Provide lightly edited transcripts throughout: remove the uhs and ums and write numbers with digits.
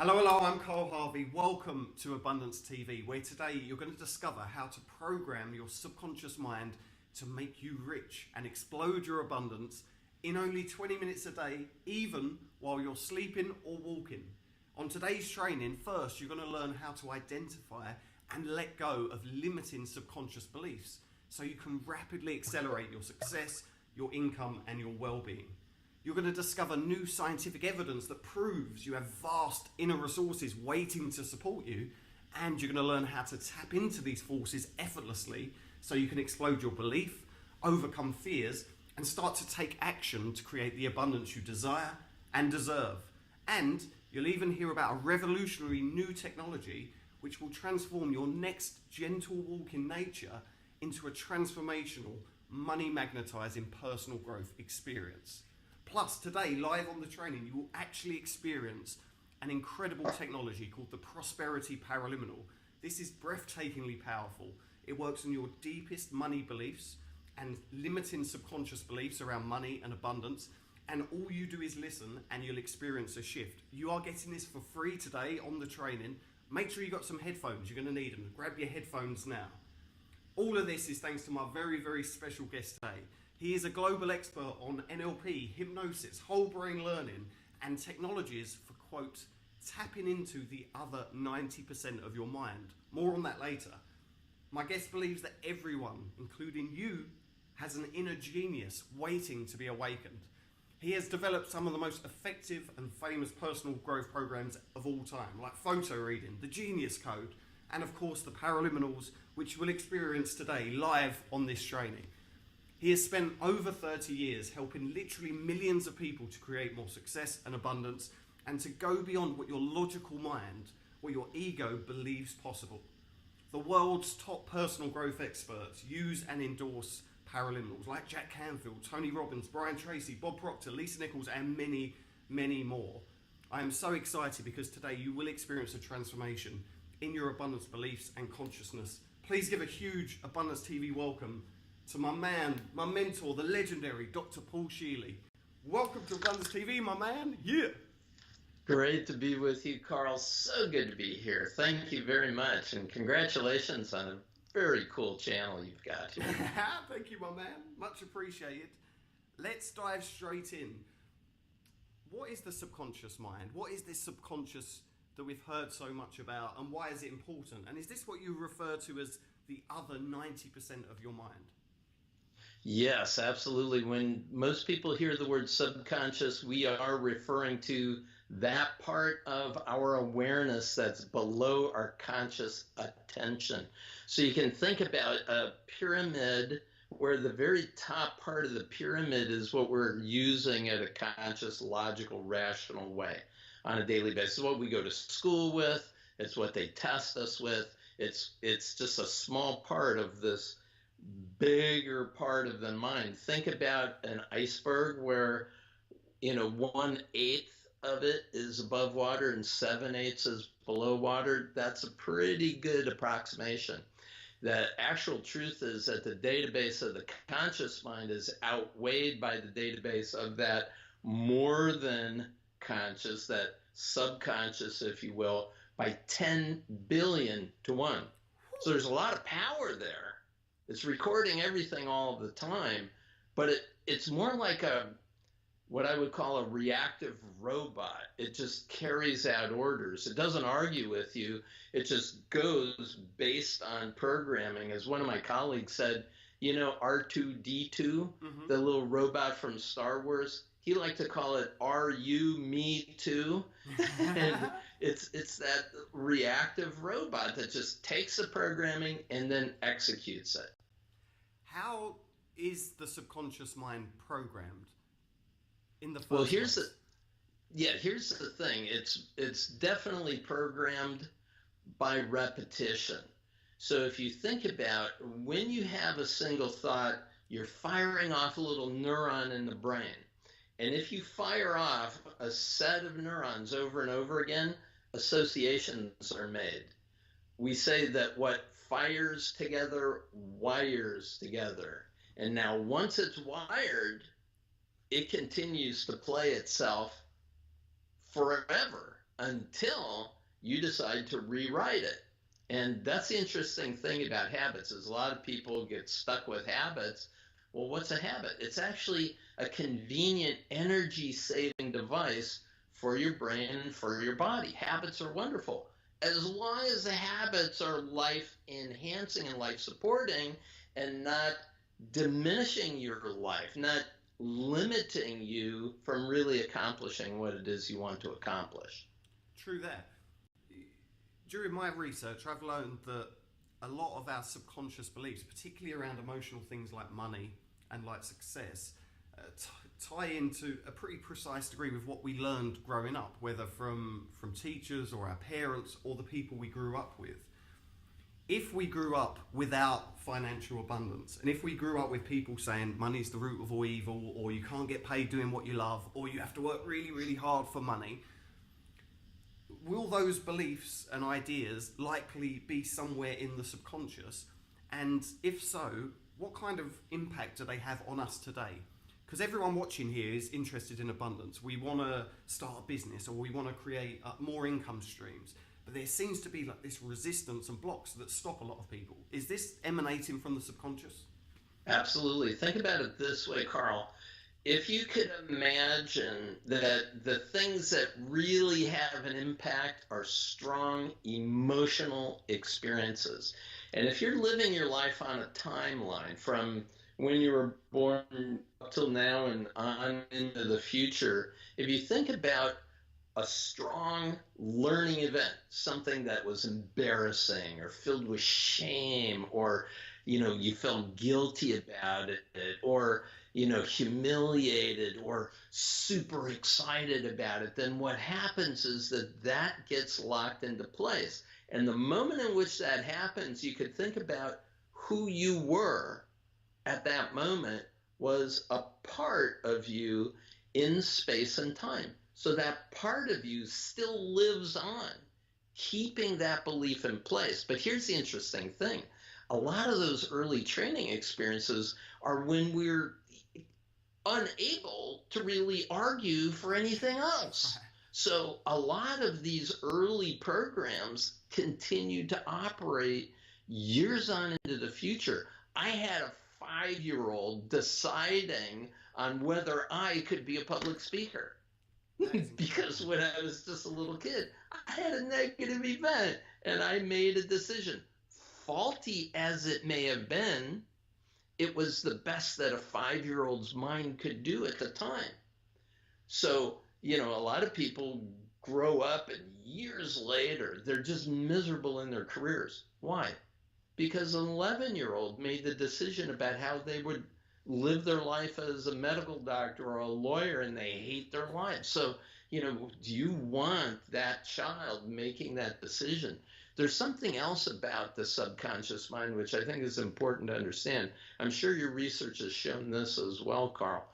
Hello, I'm Harvey. Welcome to Abundance TV, where today you're going to discover how to program your subconscious mind to make you rich and explode your abundance in only 20 minutes a day, even while you're sleeping or walking. On today's training, first you're going to learn how to identify and let go of limiting subconscious beliefs so you can rapidly accelerate your success, your income, and your well-being. You're going to discover new scientific evidence that proves you have vast inner resources waiting to support you, and you're going to learn how to tap into these forces effortlessly so you can explode your belief, overcome fears, and start to take action to create the abundance you desire and deserve. And you'll even hear about a revolutionary new technology which will transform your next gentle walk in nature into a transformational, money magnetizing personal growth experience. Plus, today, live on the training, you will actually experience an incredible technology called the Prosperity Paraliminal. This is breathtakingly powerful. It works on your deepest money beliefs and limiting subconscious beliefs around money and abundance. And all you do is listen and you'll experience a shift. You are getting this for free today on the training. Make sure you got some headphones. You're going to need them. Grab your headphones now. All of this is thanks to my very, very special guest today. He is a global expert on NLP, hypnosis, whole brain learning, and technologies for, quote, tapping into the other 90% of your mind. More on that later. My guest believes that everyone, including you, has an inner genius waiting to be awakened. He has developed some of the most effective and famous personal growth programs of all time, like photo reading, the Genius Code, and of course the Paraliminals, which we'll experience today live on this training. He has spent over 30 years helping literally millions of people to create more success and abundance and to go beyond what your logical mind, what your ego believes possible. The world's top personal growth experts use and endorse Paraliminals like Jack Canfield, Tony Robbins, Brian Tracy, Bob Proctor, Lisa Nichols, and many, many more. I am so excited because today you will experience a transformation in your abundance beliefs and consciousness. Please give a huge Abundance TV welcome to my man, my mentor, the legendary Dr. Paul Scheele. Welcome to Abundance TV, my man. Yeah. Great to be with you, Carl. So good to be here. Thank you very much, and congratulations on a very cool channel you've got here. Thank you, my man. Much appreciated. Let's dive straight in. What is the subconscious mind? What is this subconscious that we've heard so much about, and why is it important? And is this what you refer to as the other 90% of your mind? Yes, absolutely. When most people hear the word subconscious, we are referring to that part of our awareness that's below our conscious attention. So you can think about a pyramid where the very top part of the pyramid is what we're using at a conscious, logical, rational way on a daily basis. It's what we go to school with. It's what they test us with. It's just a small part of this bigger part of the mind. Think about an iceberg where 1/8 of it is above water and 7/8 is below water. That's a pretty good approximation. The actual truth is that the database of the conscious mind is outweighed by the database of that more than conscious, that subconscious, if you will, by 10 billion to 1. So there's a lot of power there. It's recording everything all the time, but it's more like what I would call a reactive robot. It just carries out orders. It doesn't argue with you. It just goes based on programming. As one of my colleagues said, R2-D2, the little robot from Star Wars, he liked to call it "Are-you me too?" And it's that reactive robot that just takes the programming and then executes it. How is the subconscious mind programmed in the first Well, place? here's the thing. It's definitely programmed by repetition. So if you think about when you have a single thought, you're firing off a little neuron in the brain. And if you fire off a set of neurons over and over again, associations are made. We say that what fires together wires together. And now once it's wired, it continues to play itself forever until you decide to rewrite it. And that's the interesting thing about habits is a lot of people get stuck with habits. Well, what's a habit? It's actually a convenient energy saving device for your brain and for your body. Habits are wonderful. As long as the habits are life enhancing and life supporting and not diminishing your life, not limiting you from really accomplishing what it is you want to accomplish. True there. During my research, I've learned that a lot of our subconscious beliefs, particularly around emotional things like money and like success, tie into a pretty precise degree with what we learned growing up, whether from teachers or our parents or the people we grew up with. If we grew up without financial abundance, and if we grew up with people saying money's the root of all evil, or you can't get paid doing what you love, or you have to work really, really hard for money, will those beliefs and ideas likely be somewhere in the subconscious? And if so, what kind of impact do they have on us today? Because everyone watching here is interested in abundance. We want to start a business, or we want to create more income streams. But there seems to be like this resistance and blocks that stop a lot of people. Is this emanating from the subconscious? Absolutely. Think about it this way, Carl. If you could imagine that the things that really have an impact are strong emotional experiences. And if you're living your life on a timeline from when you were born up till now and on into the future, if you think about a strong learning event, something that was embarrassing or filled with shame, or you felt guilty about it, or humiliated or super excited about it, then what happens is that gets locked into place. And the moment in which that happens, you could think about who you were at that moment was a part of you in space and time. So that part of you still lives on, keeping that belief in place. But here's the interesting thing. A lot of those early training experiences are when we're unable to really argue for anything else. So a lot of these early programs continue to operate years on into the future. I had a 5-year-old deciding on whether I could be a public speaker. Because when I was just a little kid, I had a negative event and I made a decision. Faulty as it may have been, it was the best that a 5-year-old's mind could do at the time. So, a lot of people grow up and years later, they're just miserable in their careers. Why? Because an 11-year-old made the decision about how they would live their life as a medical doctor or a lawyer, and they hate their life. So, do you want that child making that decision? There's something else about the subconscious mind, which I think is important to understand. I'm sure your research has shown this as well, Carl,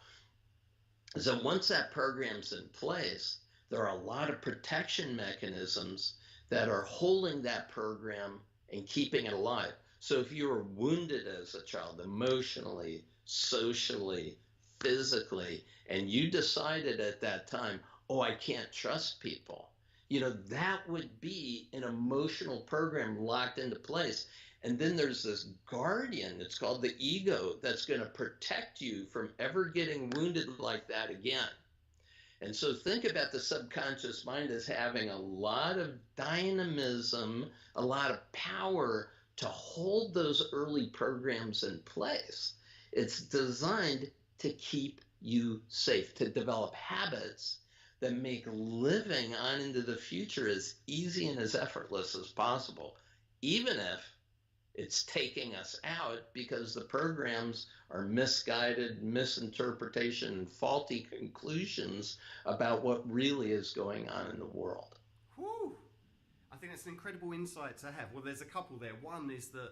is that once that program's in place, there are a lot of protection mechanisms that are holding that program and keeping it alive. So if you were wounded as a child, emotionally, socially, physically, and you decided at that time, oh, I can't trust people, that would be an emotional program locked into place. And then there's this guardian, it's called the ego, that's going to protect you from ever getting wounded like that again. And so think about the subconscious mind as having a lot of dynamism, a lot of power to hold those early programs in place. It's designed to keep you safe, to develop habits that make living on into the future as easy and as effortless as possible, even if it's taking us out because the programs are misguided, misinterpretation, and faulty conclusions about what really is going on in the world. Whew. I think that's an incredible insight to have. Well, there's a couple there. One is that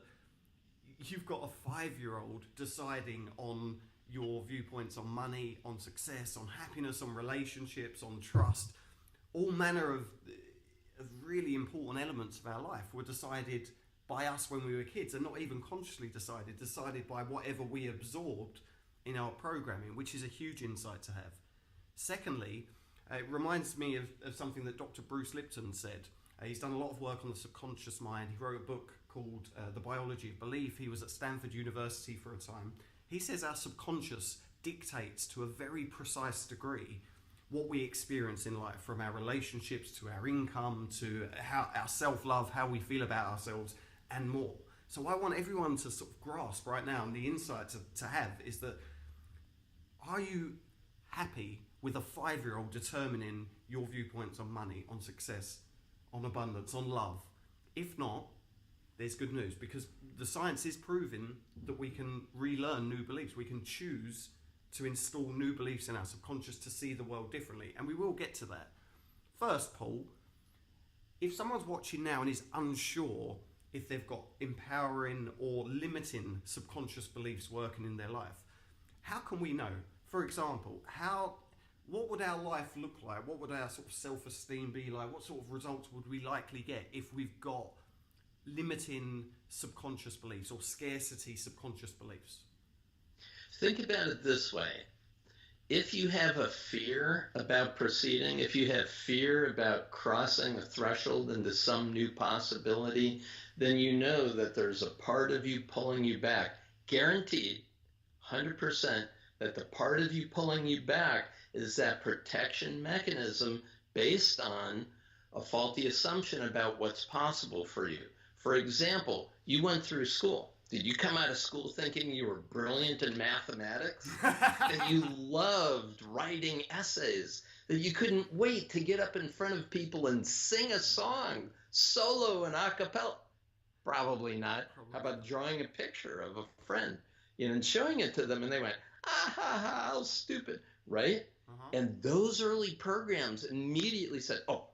you've got a 5-year-old deciding on your viewpoints on money, on success, on happiness, on relationships, on trust. All manner of really important elements of our life were decided by us when we were kids, and not even consciously decided by whatever we absorbed in our programming, which is a huge insight to have. Secondly, It reminds me of something that Dr. Bruce Lipton said. He's done a lot of work on the subconscious mind. He wrote a book called The Biology of Belief. He was at Stanford University for a time. He says our subconscious dictates to a very precise degree what we experience in life, from our relationships to our income to how our self-love, how we feel about ourselves, and more. So I want everyone to sort of grasp right now, and the insight to have is that, are you happy with a 5-year-old determining your viewpoints on money, on success, on abundance, on love? If not, there's good news, because the science is proving that we can relearn new beliefs. We can choose to install new beliefs in our subconscious to see the world differently, and we will get to that. First, Paul, if someone's watching now and is unsure if they've got empowering or limiting subconscious beliefs working in their life, how can we know? For example, what would our life look like? What would our sort of self-esteem be like? What sort of results would we likely get if we've got limiting subconscious beliefs or scarcity subconscious beliefs? Think about it this way. If you have a fear about proceeding, if you have fear about crossing a threshold into some new possibility, then you know that there's a part of you pulling you back. Guaranteed, 100%, that the part of you pulling you back is that protection mechanism based on a faulty assumption about what's possible for you. For example, you went through school. Did you come out of school thinking you were brilliant in mathematics? That you loved writing essays? That you couldn't wait to get up in front of people and sing a song, solo and a cappella? Probably not. How about drawing a picture of a friend, and showing it to them, and they went, ah ha ha, how stupid, right? And those early programs immediately said, oh,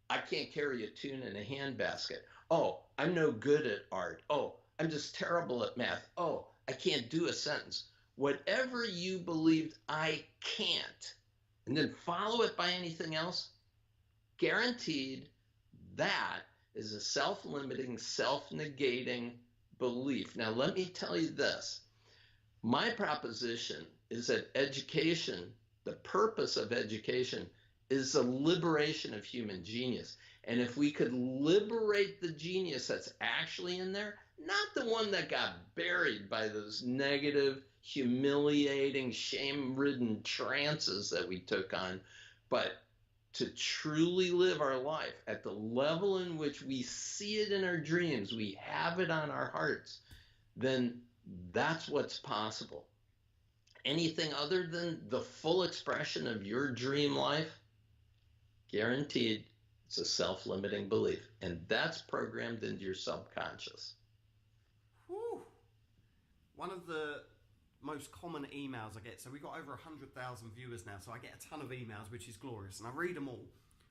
I can't carry a tune in a handbasket. Oh, I'm no good at art. Oh, I'm just terrible at math. Oh, I can't do a sentence. Whatever you believed I can't, and then follow it by anything else, guaranteed that is a self-limiting, self-negating belief. Now, let me tell you this. My proposition is that education, the purpose of education, is the liberation of human genius. And if we could liberate the genius that's actually in there, not the one that got buried by those negative, humiliating, shame-ridden trances that we took on, but to truly live our life at the level in which we see it in our dreams, we have it on our hearts, then that's what's possible. Anything other than the full expression of your dream life, guaranteed, it's a self-limiting belief. And that's programmed into your subconscious. Whew. One of the most common emails I get, so we've got over 100,000 viewers now, so I get a ton of emails, which is glorious, and I read them all.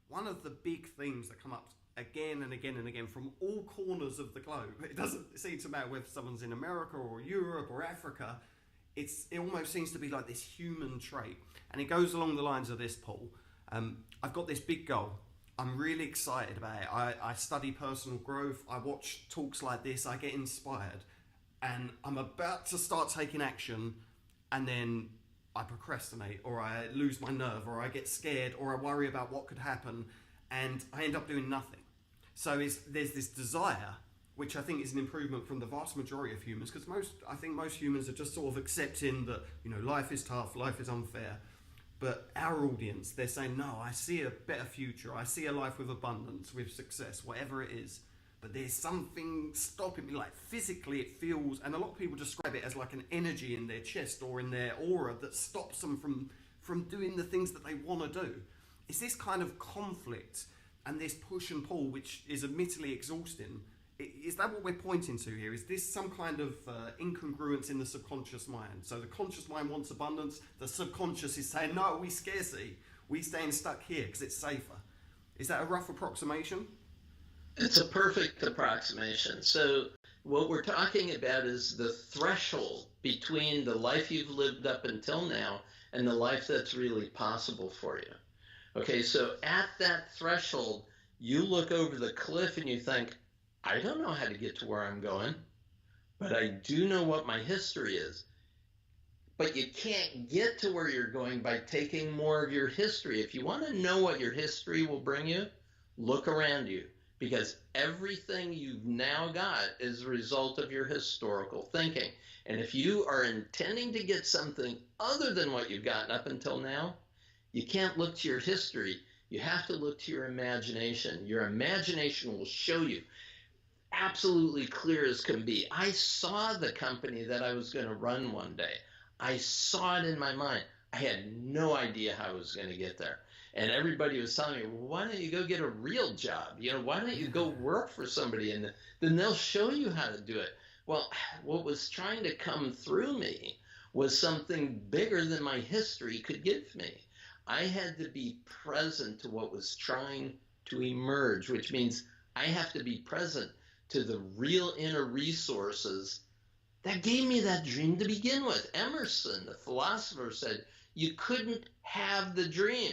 One of the big themes that come up again and again and again from all corners of the globe, it doesn't seem to matter whether someone's in America or Europe or Africa, it almost seems to be like this human trait. And it goes along the lines of this, Paul. I've got this big goal. I'm really excited about it. I study personal growth. I watch talks like this. I get inspired. And I'm about to start taking action, and then I procrastinate, or I lose my nerve, or I get scared, or I worry about what could happen, and I end up doing nothing. So there's this desire, which I think is an improvement from the vast majority of humans, because I think most humans are just sort of accepting that, life is tough, life is unfair. But our audience, they're saying, no, I see a better future. I see a life with abundance, with success, whatever it is. But there's something stopping me, like physically it feels, and a lot of people describe it as like an energy in their chest or in their aura that stops them from doing the things that they want to do. It's this kind of conflict and this push and pull, which is admittedly exhausting. Is that what we're pointing to here? Is this some kind of incongruence in the subconscious mind? So the conscious mind wants abundance, the subconscious is saying, no, we scarcity, we staying stuck here because it's safer. Is that a rough approximation? It's a perfect approximation. So what we're talking about is the threshold between the life you've lived up until now and the life that's really possible for you. Okay, so at that threshold, you look over the cliff and you think, I don't know how to get to where I'm going, but I do know what my history is. but you can't get to where you're going by taking more of your history. If you want to know what your history will bring you, look around you, because everything you've now got is a result of your historical thinking. And if you are intending to get something other than what you've gotten up until now, you can't look to your history. You have to look to your imagination. Your imagination will show you, absolutely clear as can be. I saw the company that I was going to run one day. I saw it in my mind. I had no idea how I was going to get there. And everybody was telling me, well, why don't you go get a real job? Why don't you go work for somebody and then they'll show you how to do it. Well, what was trying to come through me was something bigger than my history could give me. I had to be present to what was trying to emerge, which means I have to be present to the real inner resources that gave me that dream to begin with. Emerson, the philosopher, said you couldn't have the dream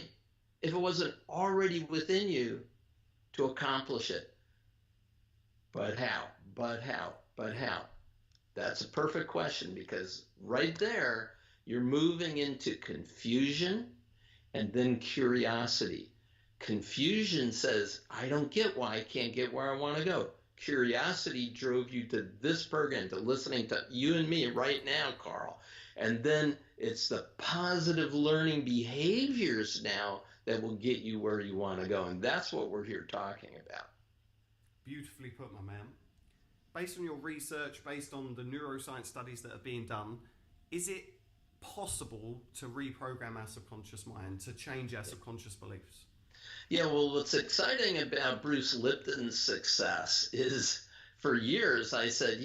if it wasn't already within you to accomplish it. But how? But how? But how? That's a perfect question, because right there, you're moving into confusion and then curiosity. Confusion says, I don't get why I can't get where I want to go. Curiosity drove you to this program, to listening to you and me right now, Carl. And then it's the positive learning behaviors now that will get you where you want to go. And that's what we're here talking about. Beautifully put, my man. Based on your research, based on the neuroscience studies that are being done, is it possible to reprogram our subconscious mind, to change our subconscious beliefs? Yeah, well, what's exciting about Bruce Lipton's success is, for years I said,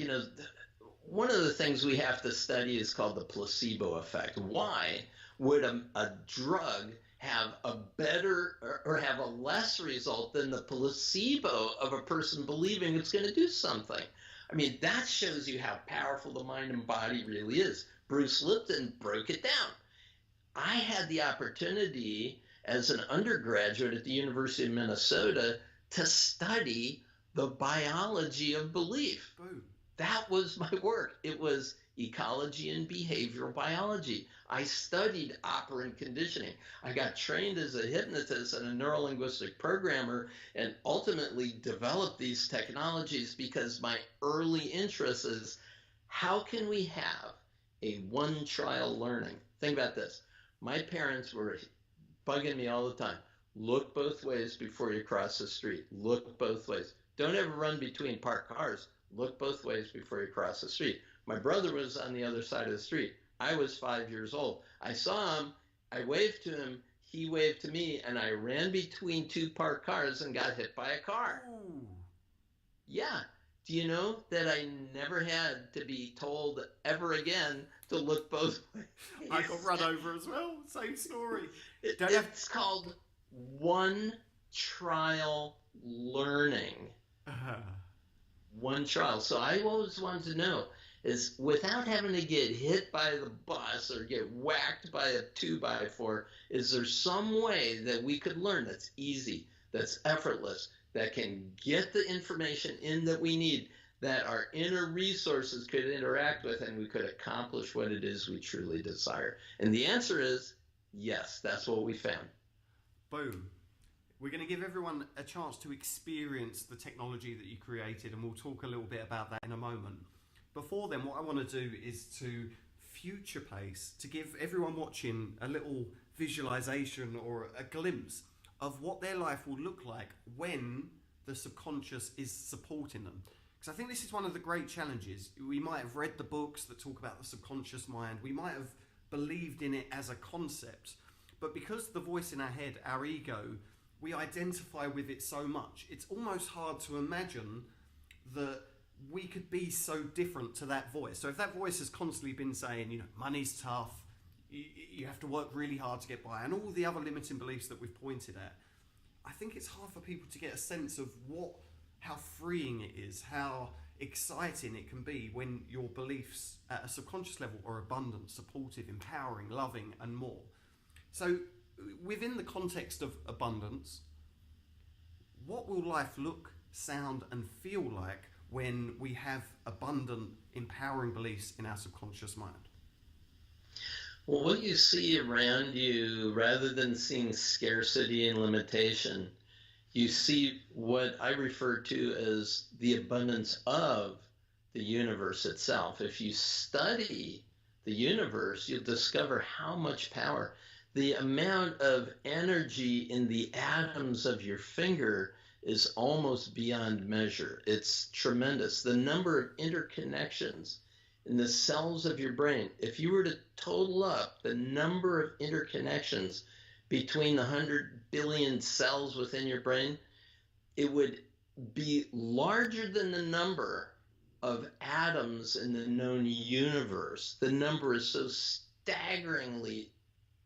one of the things we have to study is called the placebo effect. Why would a drug have a better or have a less result than the placebo of a person believing it's going to do something? I mean, that shows you how powerful the mind and body really is. Bruce Lipton broke it down. I had the opportunity as an undergraduate at the University of Minnesota to study the biology of belief. Boom. That was my work. It was ecology and behavioral biology. I studied operant conditioning. I got trained as a hypnotist and a neurolinguistic programmer, and ultimately developed these technologies because my early interest is, how can we have a one-trial learning? Think about this. My parents were bugging me all the time. Look both ways before you cross the street. Look both ways. Don't ever run between parked cars. Look both ways before you cross the street. My brother was on the other side of the street. I was 5 years old. I saw him. I waved to him. He waved to me, and I ran between two parked cars and got hit by a car. Ooh. Yeah. Do you know that I never had to be told ever again to look both ways? I got run over as well. Same story. It's called one trial learning. One trial. So I always wanted to know is, without having to get hit by the bus or get whacked by a 2x4, is there some way that we could learn that's easy, that's effortless, that can get the information in that we need, that our inner resources could interact with, and we could accomplish what it is we truly desire? And the answer is yes. That's what we found. Boom. We're going to give everyone a chance to experience the technology that you created, and we'll talk a little bit about that in a moment. Before then, what I want to do is to future pace, to give everyone watching a little visualization or a glimpse of what their life will look like when the subconscious is supporting them. Because I think this is one of the great challenges. We might have read the books that talk about the subconscious mind. We might have believed in it as a concept. But because the voice in our head, our ego, we identify with it so much, it's almost hard to imagine that we could be so different to that voice. So if that voice has constantly been saying, money's tough, you have to work really hard to get by, and all the other limiting beliefs that we've pointed at, I think it's hard for people to get a sense of how freeing it is, how exciting it can be when your beliefs at a subconscious level are abundant, supportive, empowering, loving, and more. So within the context of abundance, what will life look, sound, and feel like when we have abundant, empowering beliefs in our subconscious mind? Well, what you see around you, rather than seeing scarcity and limitation, you see what I refer to as the abundance of the universe itself. If you study the universe, you'll discover how much power, the amount of energy in the atoms of your finger is almost beyond measure. It's tremendous. The number of interconnections in the cells of your brain, if you were to total up the number of interconnections between the 100 billion cells within your brain, it would be larger than the number of atoms in the known universe. The number is so staggeringly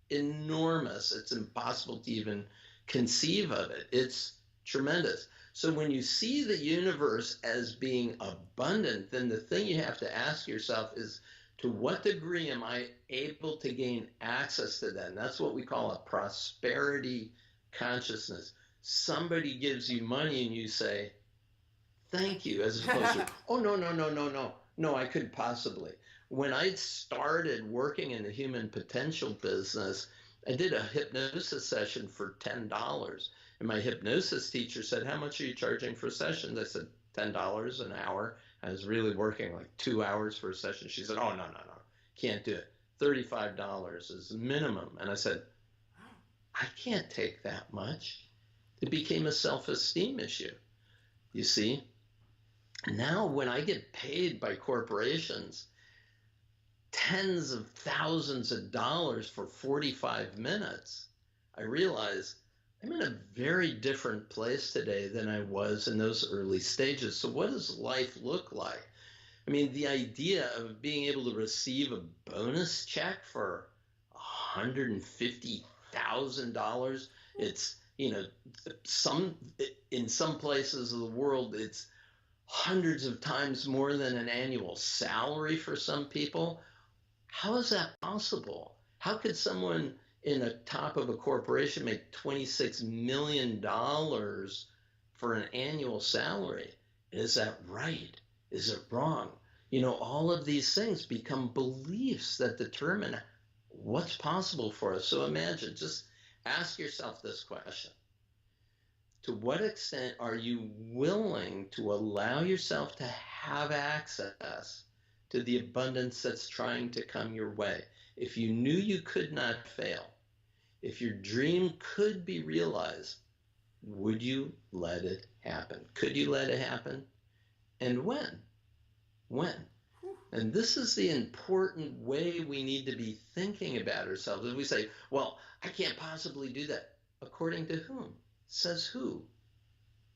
enormous, it's impossible to even conceive of it. It's tremendous. So when you see the universe as being abundant, then the thing you have to ask yourself is, to what degree am I able to gain access to that? And that's what we call a prosperity consciousness. Somebody gives you money and you say, thank you, as opposed to, oh, no, I couldn't possibly. When I started working in the human potential business, I did a hypnosis session for $10. And my hypnosis teacher said, how much are you charging for sessions? I said, $10 an hour. I was really working like 2 hours for a session. She said, oh, no, can't do it. $35 is the minimum. And I said, I can't take that much. It became a self-esteem issue, you see. Now when I get paid by corporations tens of thousands of dollars for 45 minutes, I realize I'm in a very different place today than I was in those early stages. So what does life look like? I mean, the idea of being able to receive a bonus check for $150,000, it's, in some places of the world, it's hundreds of times more than an annual salary for some people. How is that possible? How could someone in the top of a corporation make $26 million for an annual salary? Is that right? Is it wrong? All of these things become beliefs that determine what's possible for us. So imagine, just ask yourself this question. To what extent are you willing to allow yourself to have access to the abundance that's trying to come your way? If you knew you could not fail, if your dream could be realized, would you let it happen? Could you let it happen? And when? When? And this is the important way we need to be thinking about ourselves. As we say, well, I can't possibly do that. According to whom? Says who?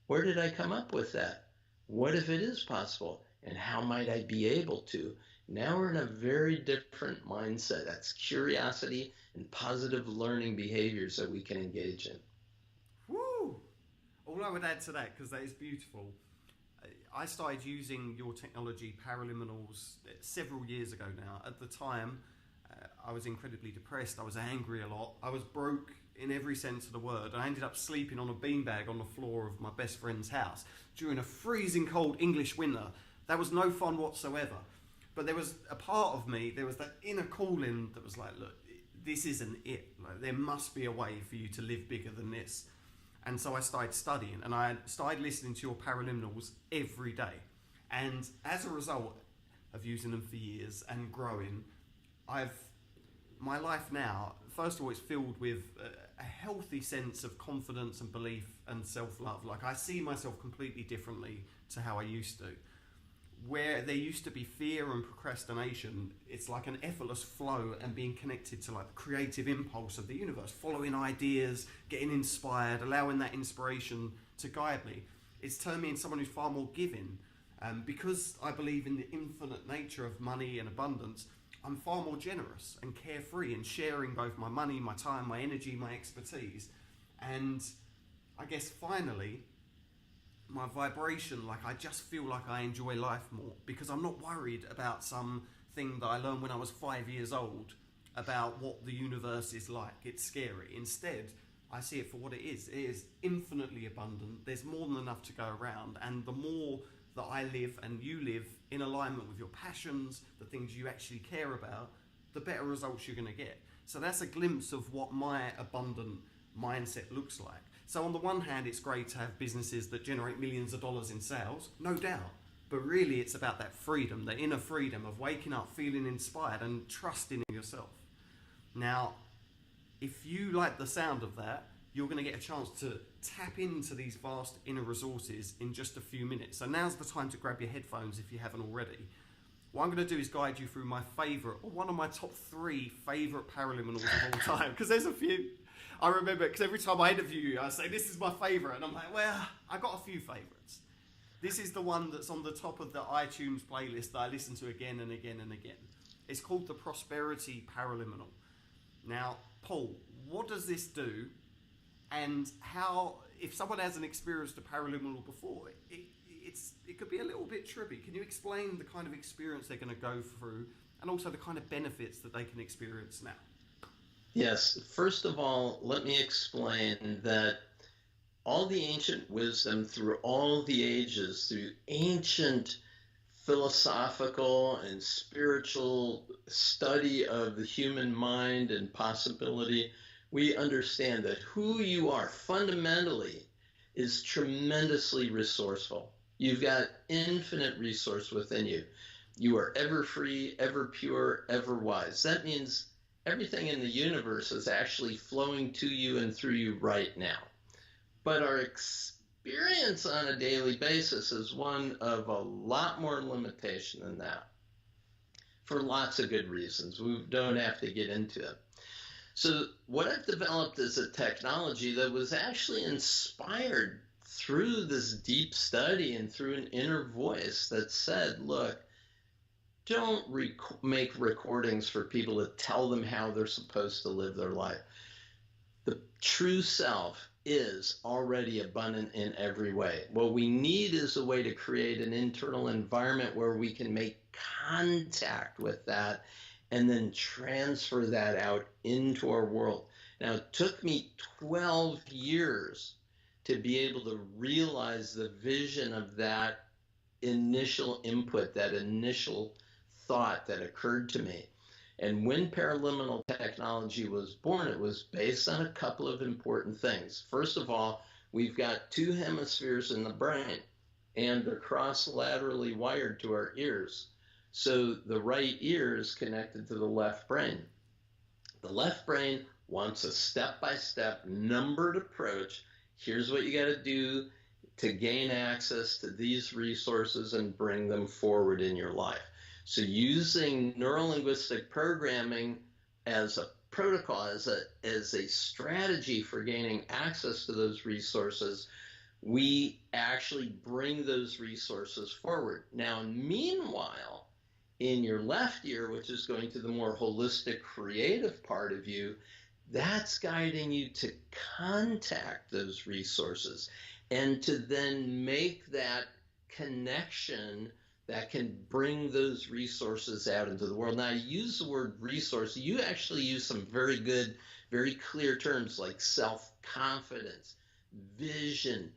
Where did I come up with that? What if it is possible? And how might I be able to? Now we're in a very different mindset. That's curiosity and positive learning behaviors that we can engage in. Woo! All I would add to that, because that is beautiful, I started using your technology, Paraliminals, several years ago now. At the time, I was incredibly depressed. I was angry a lot. I was broke in every sense of the word. I ended up sleeping on a beanbag on the floor of my best friend's house during a freezing cold English winter. That was no fun whatsoever. But there was a part of me, there was that inner calling that was like, look, this isn't it. Like, there must be a way for you to live bigger than this. And so I started studying, and I started listening to your Paraliminals every day. And as a result of using them for years and growing, my life now, first of all, it's filled with a healthy sense of confidence and belief and self-love. Like, I see myself completely differently to how I used to. Where there used to be fear and procrastination, it's like an effortless flow and being connected to like the creative impulse of the universe, following ideas, getting inspired, allowing that inspiration to guide me. It's turned me into someone who's far more giving. Because I believe in the infinite nature of money and abundance, I'm far more generous and carefree in sharing both my money, my time, my energy, my expertise. And I guess finally, my vibration, like I just feel like I enjoy life more because I'm not worried about something that I learned when I was 5 years old about what the universe is like. It's scary. Instead, I see it for what it is. It is infinitely abundant. There's more than enough to go around. And the more that I live and you live in alignment with your passions, the things you actually care about, the better results you're going to get. So that's a glimpse of what my abundant mindset looks like. So on the one hand, it's great to have businesses that generate millions of dollars in sales, no doubt. But really, it's about that freedom, the inner freedom of waking up, feeling inspired and trusting in yourself. Now, if you like the sound of that, you're going to get a chance to tap into these vast inner resources in just a few minutes. So now's the time to grab your headphones if you haven't already. What I'm going to do is guide you through my favourite, or one of my top 3 favourite paraliminals of all time, because there's a few. I remember, because every time I interview you, I say, this is my favourite, and I'm like, well, I got a few favourites. This is the one that's on the top of the iTunes playlist that I listen to again and again and again. It's called the Prosperity Paraliminal. Now, Paul, what does this do? And how, if someone hasn't experienced a paraliminal before, it could be a little bit trippy. Can you explain the kind of experience they're going to go through and also the kind of benefits that they can experience now? Yes. First of all, let me explain that all the ancient wisdom through all the ages, through ancient philosophical and spiritual study of the human mind and possibility, we understand that who you are fundamentally is tremendously resourceful. You've got infinite resource within you. You are ever free, ever pure, ever wise. That means everything in the universe is actually flowing to you and through you right now. But our experience on a daily basis is one of a lot more limitation than that, for lots of good reasons. We don't have to get into it. So what I've developed is a technology that was actually inspired through this deep study and through an inner voice that said, look, don't make recordings for people to tell them how they're supposed to live their life. The true self is already abundant in every way. What we need is a way to create an internal environment where we can make contact with that and then transfer that out into our world. Now, it took me 12 years to be able to realize the vision of that initial input, that initial thought that occurred to me. And when paraliminal technology was born, it was based on a couple of important things. First of all, we've got 2 hemispheres in the brain, and they're cross-laterally wired to our ears. So the right ear is connected to the left brain. The left brain wants a step-by-step numbered approach. Here's what you got to do to gain access to these resources and bring them forward in your life. So using neurolinguistic programming as a protocol, as a strategy for gaining access to those resources, we actually bring those resources forward. Now, meanwhile, in your left ear, which is going to the more holistic, creative part of you, that's guiding you to contact those resources and to then make that connection that can bring those resources out into the world. Now, I use the word resource. You actually use some very good, very clear terms like self-confidence, vision,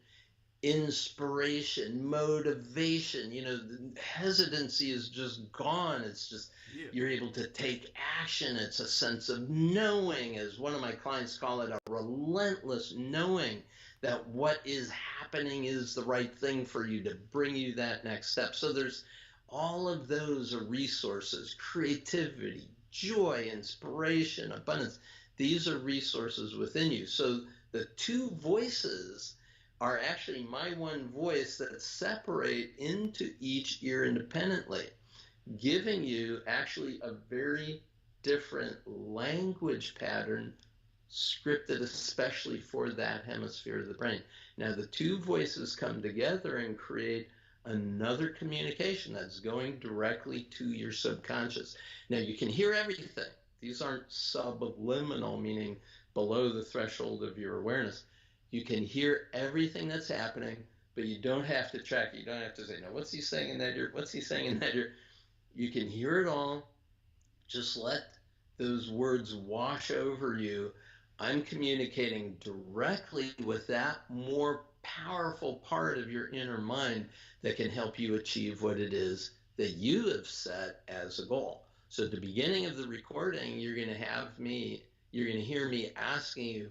inspiration, motivation. You know, the hesitancy is just gone. It's just, you're able to take action. It's a sense of knowing, as one of my clients call it, a relentless knowing that what is happening is the right thing for you to bring you that next step. So there's all of those are resources: creativity, joy, inspiration, abundance. These are resources within you. So the 2 voices are actually my one voice that separate into each ear independently, giving you actually a very different language pattern scripted especially for that hemisphere of the brain. Now, the 2 voices come together and create another communication that's going directly to your subconscious. Now, you can hear everything. These aren't subliminal, meaning below the threshold of your awareness. You can hear everything that's happening, but you don't have to track it. You don't have to say, no, what's he saying in that ear? What's he saying in that ear? You can hear it all. Just let those words wash over you. I'm communicating directly with that more powerful part of your inner mind that can help you achieve what it is that you have set as a goal. So at the beginning of the recording, you're going to hear me asking you,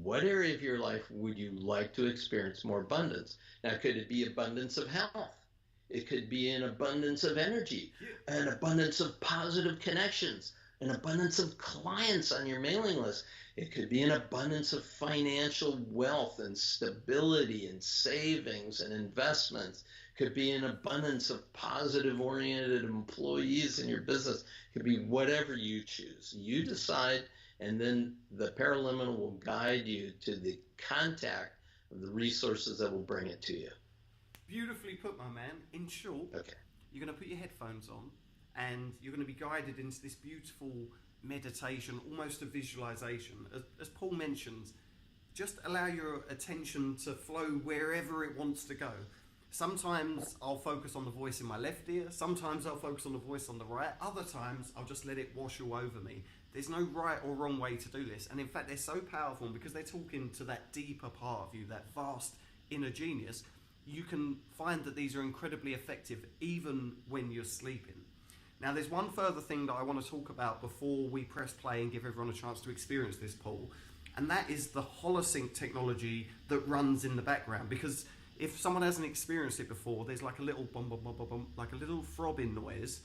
what area of your life would you like to experience more abundance? Now, could it be abundance of health? It could be an abundance of energy, an abundance of positive connections, an abundance of clients on your mailing list. It could be an abundance of financial wealth and stability and savings and investments. It could be an abundance of positive oriented employees in your business. It could be whatever you choose. You decide, and then the Paraliminal will guide you to the contact of the resources that will bring it to you. Beautifully put, my man. In short, Okay. you're going to put your headphones on and you're going to be guided into this beautiful meditation, almost a visualization. As Paul mentions, just allow your attention to flow wherever it wants to go. Sometimes I'll focus on the voice in my left ear, sometimes I'll focus on the voice on the right, other times I'll just let it wash all over me. There's no right or wrong way to do this, and in fact they're so powerful because they're talking to that deeper part of you, that vast inner genius. You can find that these are incredibly effective even when you're sleeping. Now there's one further thing that I want to talk about before we press play and give everyone a chance to experience this, Paul, and that is the holosync technology that runs in the background. Because if someone hasn't experienced it before, there's like a little bum bum bum bum bum, like a little throbbing noise,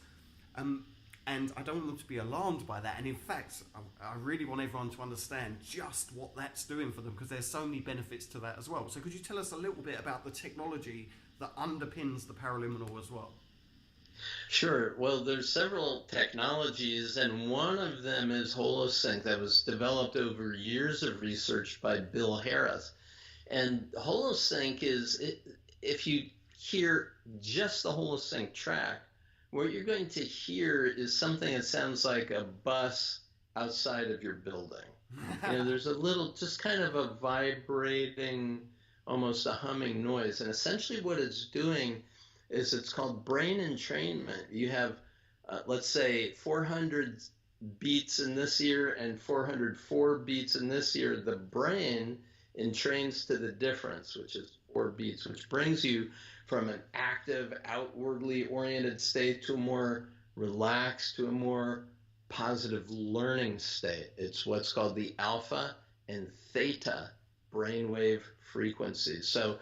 and I don't want them to be alarmed by that. And in fact, I really want everyone to understand just what that's doing for them, because there's so many benefits to that as well. So could you tell us a little bit about the technology that underpins the Paraliminal as well? Sure. Well, there's several technologies, and one of them is holosync that was developed over years of research by Bill Harris. And holosync if you hear just the holosync track, what you're going to hear is something that sounds like a bus outside of your building. There's a little, just kind of a vibrating, almost a humming noise. And essentially what it's doing is it's called brain entrainment. You have, let's say, 400 beats in this ear and 404 beats in this ear. The brain entrains to the difference, which is 4 beats, which brings you from an active, outwardly oriented state to a more relaxed, to a more positive learning state. It's what's called the alpha and theta brainwave frequencies. So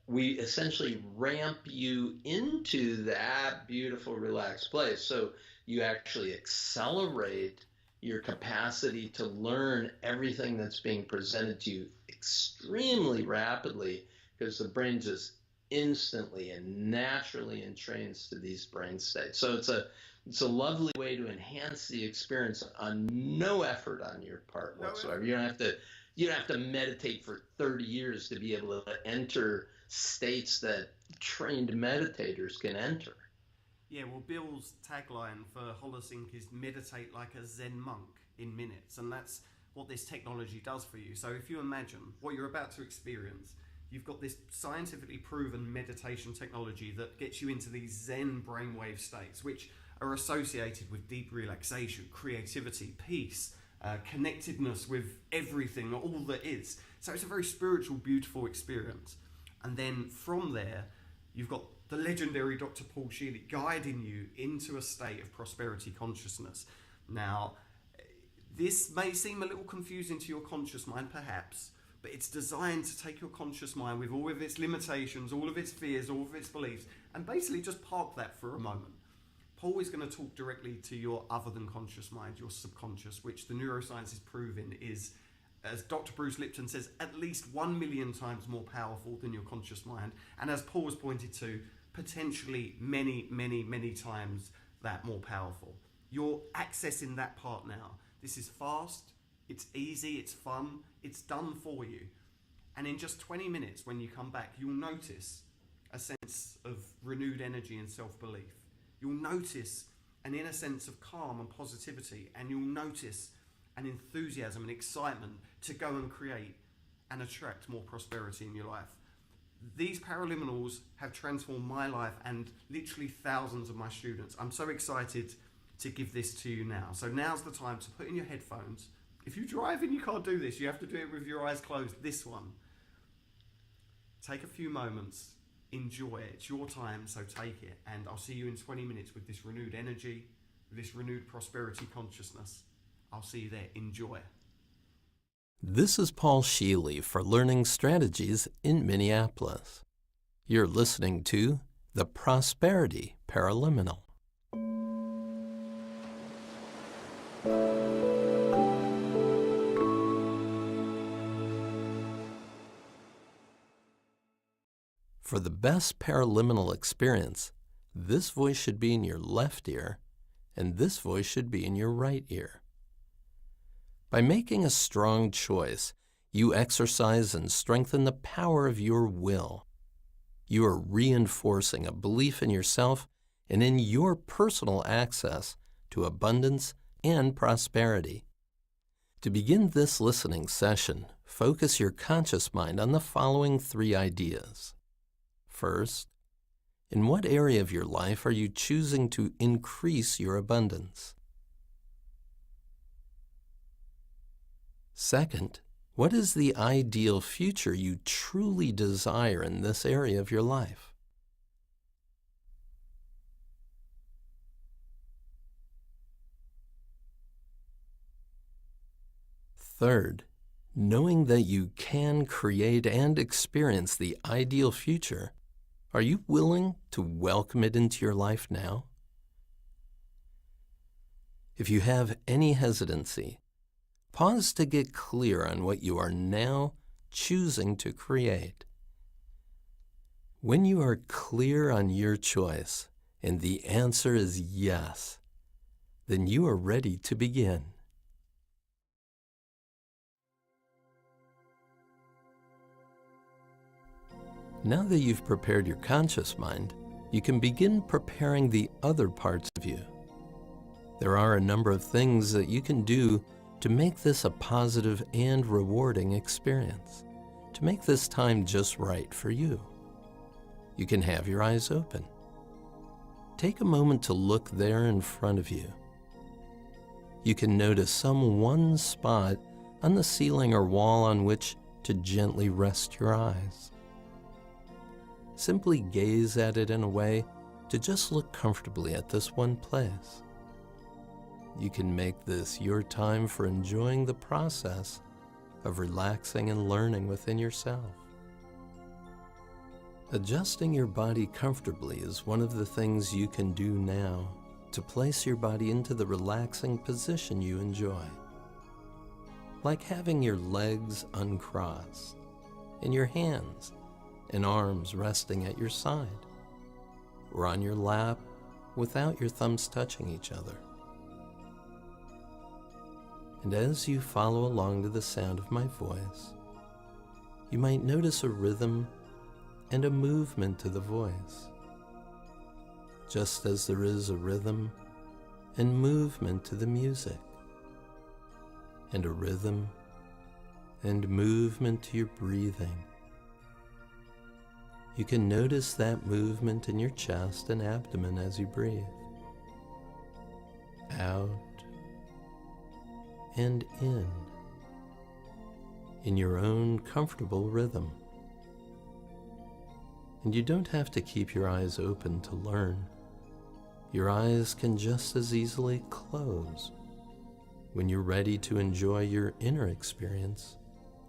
we essentially ramp you into that beautiful, relaxed place. So you actually accelerate your capacity to learn everything that's being presented to you extremely rapidly, because the brain just instantly and naturally entrains to these brain states. So it's a lovely way to enhance the experience on no effort on your part whatsoever. You don't have to meditate for 30 years to be able to enter states that trained meditators can enter. Yeah, well, Bill's tagline for holosync is meditate like a Zen monk in minutes, and that's what this technology does for you. So if you imagine what you're about to experience, you've got this scientifically proven meditation technology that gets you into these Zen brainwave states, which are associated with deep relaxation, creativity, peace, connectedness with everything, all that is. So it's a very spiritual, beautiful experience. And then from there, you've got the legendary Dr. Paul Scheele guiding you into a state of prosperity consciousness. Now, this may seem a little confusing to your conscious mind, perhaps, but it's designed to take your conscious mind with all of its limitations, all of its fears, all of its beliefs, and basically just park that for a moment. Paul is going to talk directly to your other than conscious mind, your subconscious, which the neuroscience is proving is, as Dr. Bruce Lipton says, at least 1 million times more powerful than your conscious mind. And as Paul has pointed to, potentially many, many, many times that more powerful. You're accessing that part now. This is fast, it's easy, it's fun, it's done for you. And in just 20 minutes when you come back, you'll notice a sense of renewed energy and self-belief. You'll notice an inner sense of calm and positivity, and you'll notice an enthusiasm and excitement to go and create and attract more prosperity in your life. These Paraliminals have transformed my life and literally thousands of my students. I'm so excited to give this to you now. So now's the time to put in your headphones. If you drive and you can't do this, you have to do it with your eyes closed. This one. Take a few moments. Enjoy it. It's your time, so take it. And I'll see you in 20 minutes with this renewed energy, this renewed prosperity consciousness. I'll see you there. Enjoy. This is Paul Scheele for Learning Strategies in Minneapolis. You're listening to the Prosperity Paraliminal. For the best paraliminal experience, this voice should be in your left ear, and this voice should be in your right ear. By making a strong choice, you exercise and strengthen the power of your will. You are reinforcing a belief in yourself and in your personal access to abundance and prosperity. To begin this listening session, focus your conscious mind on the following 3 ideas. First, in what area of your life are you choosing to increase your abundance? Second, what is the ideal future you truly desire in this area of your life? Third, knowing that you can create and experience the ideal future, are you willing to welcome it into your life now? If you have any hesitancy, pause to get clear on what you are now choosing to create. When you are clear on your choice and the answer is yes, then you are ready to begin. Now that you've prepared your conscious mind, you can begin preparing the other parts of you. There are a number of things that you can do to make this a positive and rewarding experience, to make this time just right for you. You can have your eyes open. Take a moment to look there in front of you. You can notice some one spot on the ceiling or wall on which to gently rest your eyes. Simply gaze at it in a way to just look comfortably at this one place. You can make this your time for enjoying the process of relaxing and learning within yourself. Adjusting your body comfortably is one of the things you can do now to place your body into the relaxing position you enjoy. Like having your legs uncrossed and your hands and arms resting at your side, or on your lap without your thumbs touching each other. And as you follow along to the sound of my voice, you might notice a rhythm and a movement to the voice, just as there is a rhythm and movement to the music, and a rhythm and movement to your breathing. You can notice that movement in your chest and abdomen as you breathe. Out and in your own comfortable rhythm. And you don't have to keep your eyes open to learn. Your eyes can just as easily close when you're ready to enjoy your inner experience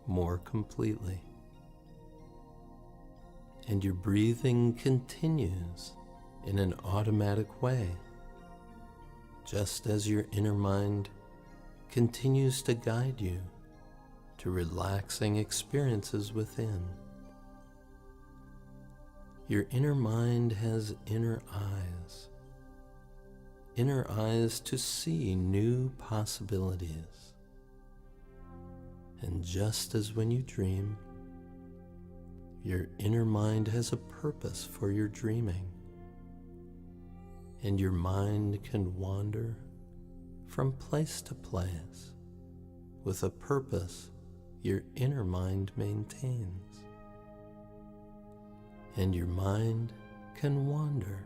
more completely. And your breathing continues in an automatic way, just as your inner mind continues to guide you to relaxing experiences within. Your inner mind has inner eyes to see new possibilities. And just as when you dream, your inner mind has a purpose for your dreaming, and your mind can wander from place to place with a purpose your inner mind maintains. And your mind can wander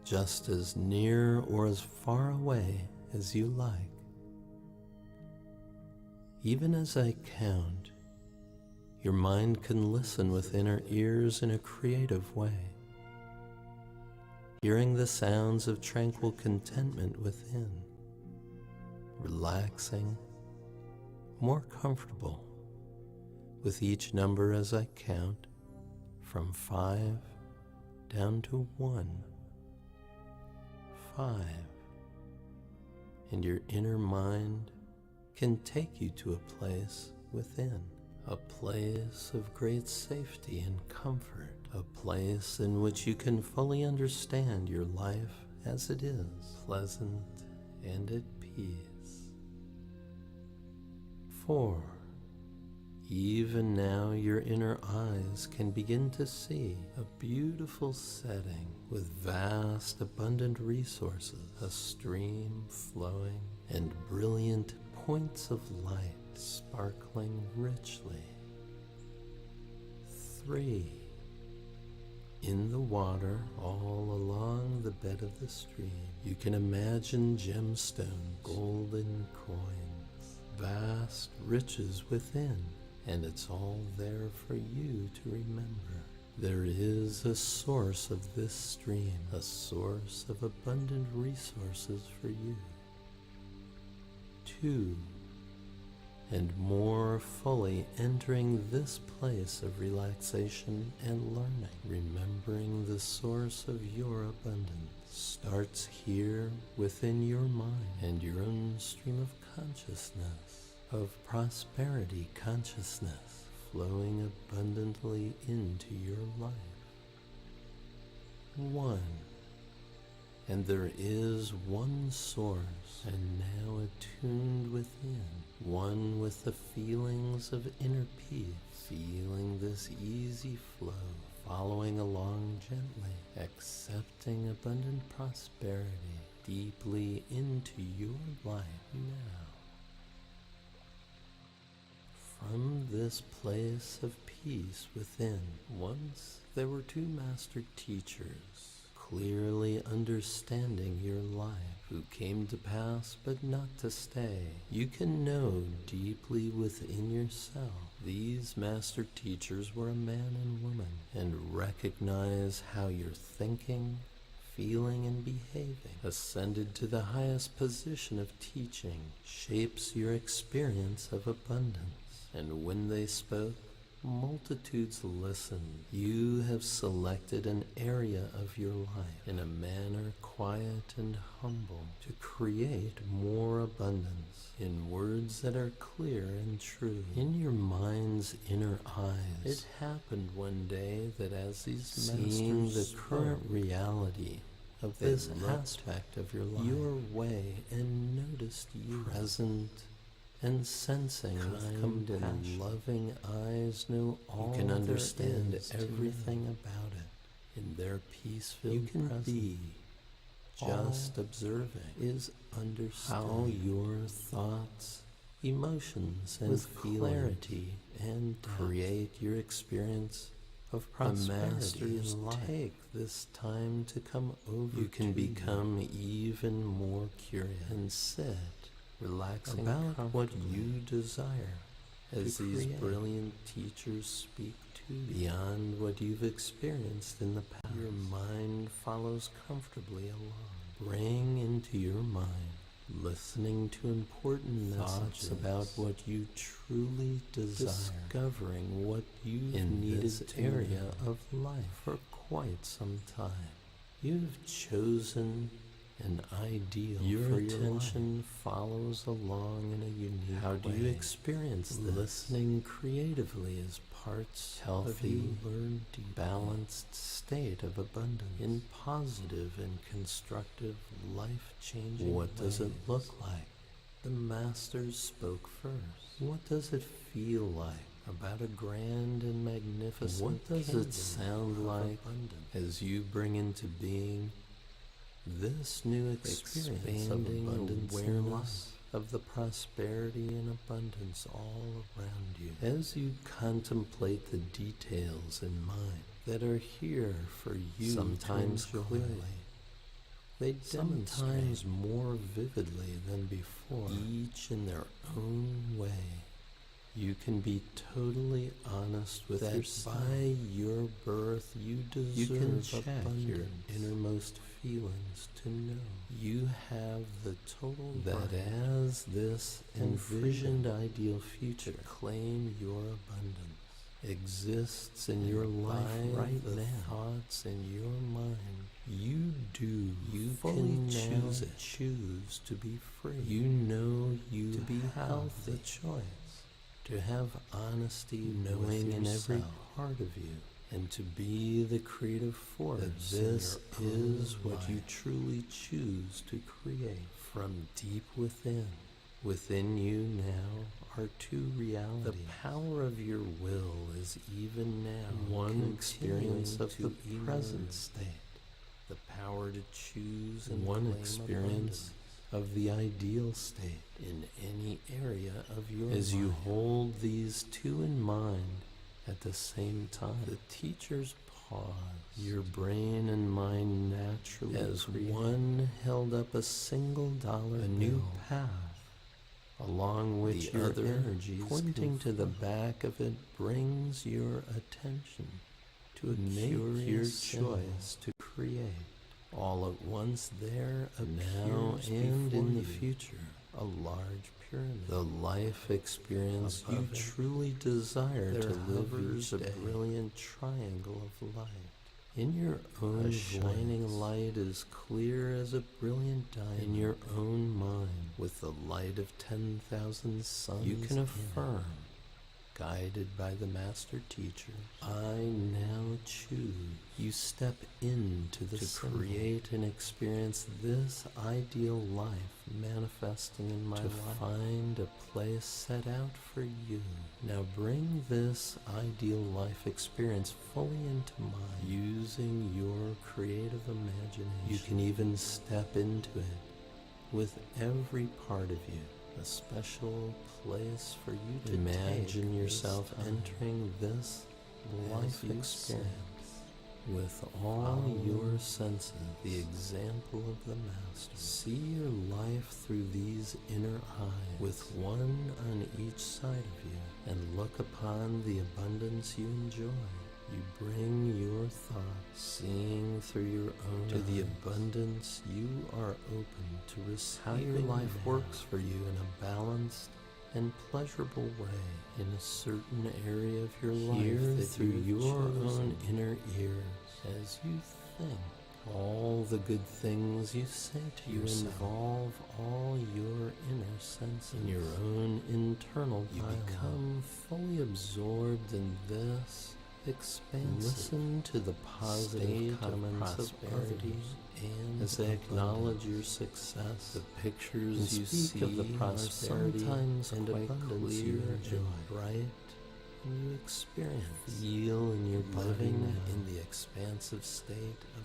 just as near or as far away as you like. Even as I count, your mind can listen with inner ears in a creative way. hearing the sounds of tranquil contentment within, relaxing, more comfortable with each number as I count from 5 down to 1. 5. And your inner mind can take you to a place within, a place of great safety and comfort, a place in which you can fully understand your life as it is, pleasant and at peace. 4. Even now your inner eyes can begin to see a beautiful setting with vast, abundant resources, a stream flowing, and brilliant points of light sparkling richly. 3. In the water, all along the bed of the stream, you can imagine gemstones, golden coins, vast riches within, and it's all there for you to remember. There is a source of this stream, a source of abundant resources for you. 2. And more fully entering this place of relaxation and learning, remembering the source of your abundance starts here within your mind and your own stream of consciousness, of prosperity consciousness flowing abundantly into your life. 1. And there is one source, and now attuned within, one with the feelings of inner peace, feeling this easy flow, following along gently, accepting abundant prosperity deeply into your life now. From this place of peace within, once there were two master teachers, clearly understanding your life, who came to pass but not to stay. You can know deeply within yourself these master teachers were a man and woman, and recognize how your thinking, feeling, and behaving, ascended to the highest position of teaching, shapes your experience of abundance. And when they spoke, multitudes listened. You have selected an area of your life in a manner quiet and humble to create more abundance in words that are clear and true. In your mind's inner eyes, it happened one day that as these masters seeing the current reality of this aspect of your life, your way, and noticed you present and sensing with compassion, loving eyes know all. You can understand everything about it in their peace-filled presence. You can be just observing is understood how your thoughts, emotions, and clarity and create your experience of prosperity in life. Take this time to come over. You can become even more curious and sit relaxing about what you desire as these brilliant teachers speak to you beyond what you've experienced in the past. Your mind follows comfortably along. Bring into your mind listening to important thoughts about what you truly desire, discovering what you've needed this area of life for quite some time. You've chosen an ideal your attention follows along in a unique How do you experience this? Listening creatively is parts healthy, balanced state of abundance in positive and constructive, life-changing What does it look like? The masters spoke first. What does it feel like? About a grand and magnificent What does it sound like as you bring into being this new experience of abundance awareness of the prosperity and abundance all around you? As you contemplate the details in mind that are here for you sometimes clearly, they sometimes more vividly than before, each in their own way, You can be totally honest with yourself. By your birth, you deserve you can check your innermost feelings to know you have the total that as this envisioned ideal future, claim your abundance exists in your life right now. Thoughts in your mind, you do. You fully choose to be free. You know you to be healthy. The choice to have honesty, knowing in every part of you, and to be the creative force. That this is what you truly choose to create from deep within. Within you now are two realities. The power of your will is even now one experience of the present state. The power to choose and one experience of the ideal state in any area of your life. As you hold these two in mind at the same time, the teachers pause. Your brain and mind naturally, as one held up a single dollar a new path, along which the other energies pointing to the back of it brings your attention to make your choice to create. All at once there now and in the future a large pyramid, the life experience you truly desire to live is a brilliant triangle of light. In your own shining light as clear as a brilliant diamond. In your own mind, with the light of 10,000 suns, you can affirm, guided by the master teacher, I now choose. You step into the to create and experience this ideal life manifesting in my life. To find a place set out for you. Now bring this ideal life experience fully into mind, using your creative imagination. You can even step into it with every part of you. A special place for you to imagine yourself entering this life experience with all your senses, the example of the master. See your life through these inner eyes, with one on each side of you, and look upon the abundance you enjoy. You bring your thoughts, seeing through your own to the abundance you are open to receive. How your life works for you in a balanced and pleasurable way in a certain area of your life that through your own inner ears. As you think, all the good things you say to yourself involve all your inner senses. In your own internal dialogue, you become fully absorbed in this expansive. Listen to the positive comments of others, and as they acknowledge your success, the pictures you see of the prosperity sometimes and abundance you enjoy, bright, and you experience, feel in your body in the expansive state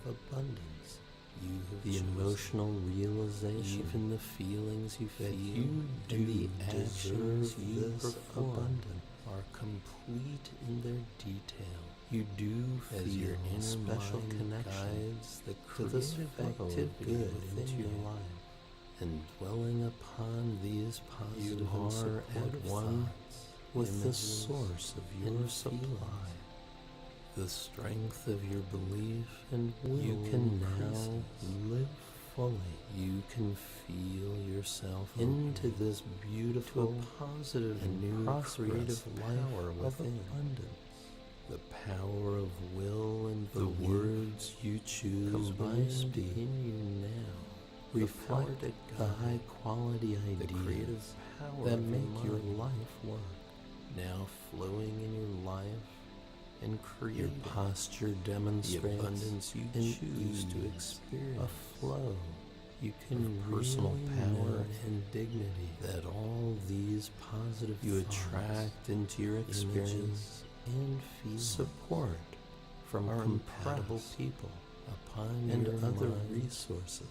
of abundance. You have the emotional realization, even the feelings you feel, you do, and the actions you perform abundant are complete in their detail. You do feel as your inner special connection to this effective good into your life, and dwelling upon these positive you are at one with the source of your supply. The strength of your belief and will you can now live fully. You can feel yourself into this beautiful, positive, and new creative power within. Abundance. The power of will and the words you choose combined in you now reflect the high-quality ideas that make your life work. Now flowing in your life and create your posture demonstrates the abundance you choose to experience. A flow. You can personal power and dignity that all these positive you attract into your experience and feel support from compatible people upon and other resources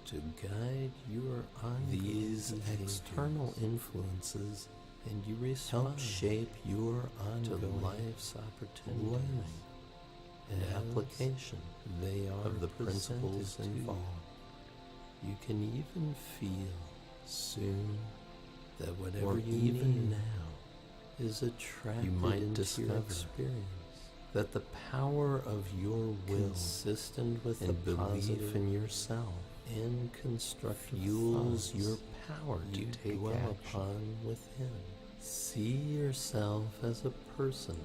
to guide your these external influences, and you help shape your ongoing life's opportunity learning and application. They are of the principles involved. You can even feel soon that whatever you even need now is attracted. You might discover that the power of your will, consistent with the belief in yourself and constructive fuels your power to take upon within. See yourself as a person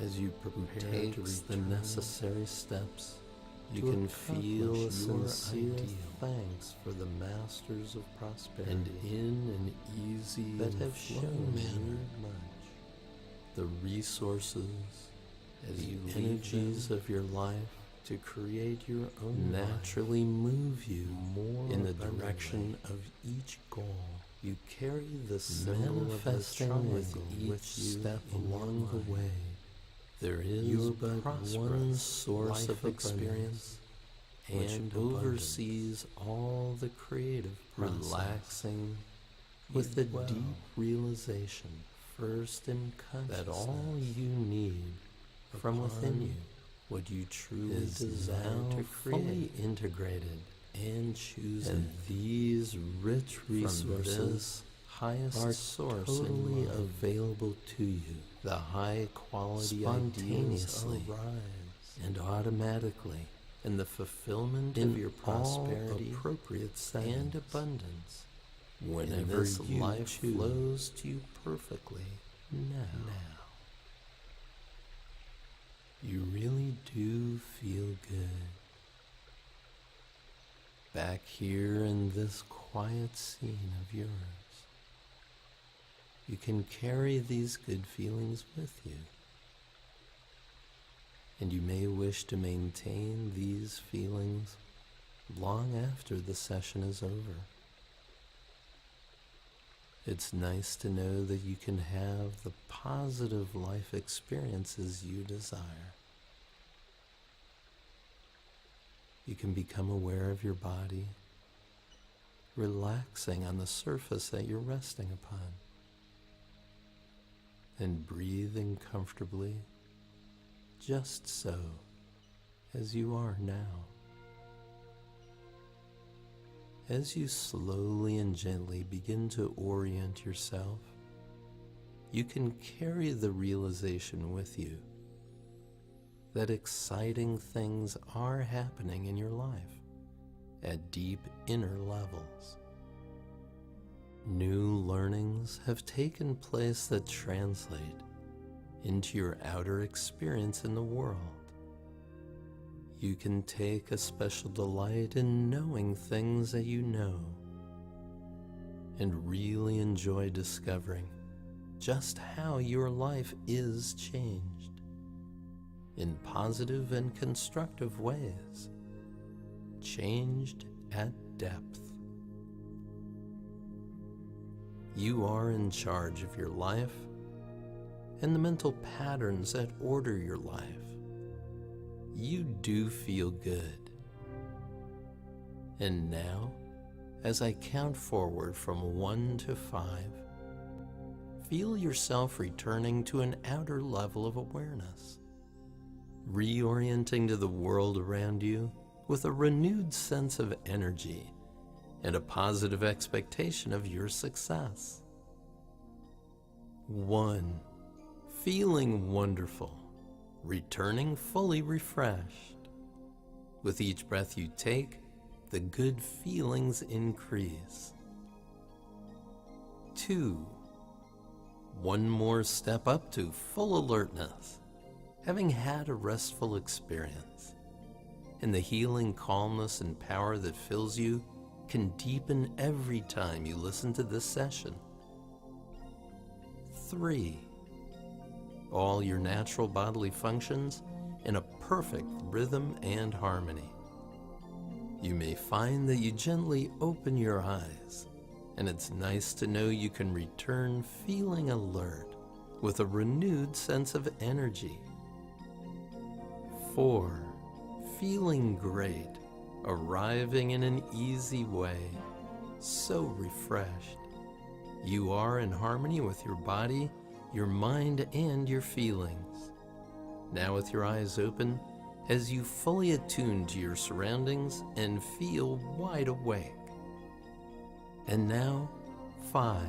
as you prepare to reach the necessary steps. You can feel a sincere thanks for the masters of prosperity, and in an easy that have shown you much the resources, as the energies of your life to create your own naturally move you more in the direction of each goal. You carry the symbol of the triangle with each step along the way. There is but one source of experience and oversees all the creative process, relaxing with the deep realization first in consciousness that all you need from within you, what you truly desire to create, fully integrated and choosing. And these rich resources highest source totally available to you. The high quality spontaneously arrives and automatically in the fulfillment of your prosperity, appropriate and abundance, whenever this life flows to you perfectly. Now, you really do feel good. Back here in this quiet scene of yours, you can carry these good feelings with you. And you may wish to maintain these feelings long after the session is over. It's nice to know that you can have the positive life experiences you desire. You can become aware of your body, relaxing on the surface that you're resting upon, and breathing comfortably, just so as you are now. As you slowly and gently begin to orient yourself, you can carry the realization with you that exciting things are happening in your life at deep inner levels. New learnings have taken place that translate into your outer experience in the world. You can take a special delight in knowing things that you know, and really enjoy discovering just how your life is changed in positive and constructive ways, changed at depth. You are in charge of your life and the mental patterns that order your life. You do feel good. And now, as I count forward from 1 to 5, feel yourself returning to an outer level of awareness, reorienting to the world around you with a renewed sense of energy and a positive expectation of your success. 1. Feeling wonderful, returning fully refreshed. With each breath you take, the good feelings increase. 2. One more step up to full alertness, having had a restful experience. And the healing calmness and power that fills you can deepen every time you listen to this session. 3. All your natural bodily functions in a perfect rhythm and harmony. You may find that you gently open your eyes, and it's nice to know you can return feeling alert with a renewed sense of energy. 4. Feeling great, arriving in an easy way, so refreshed. You are in harmony with your body, your mind, and your feelings. Now with your eyes open, as you fully attune to your surroundings and feel wide awake. And now, 5.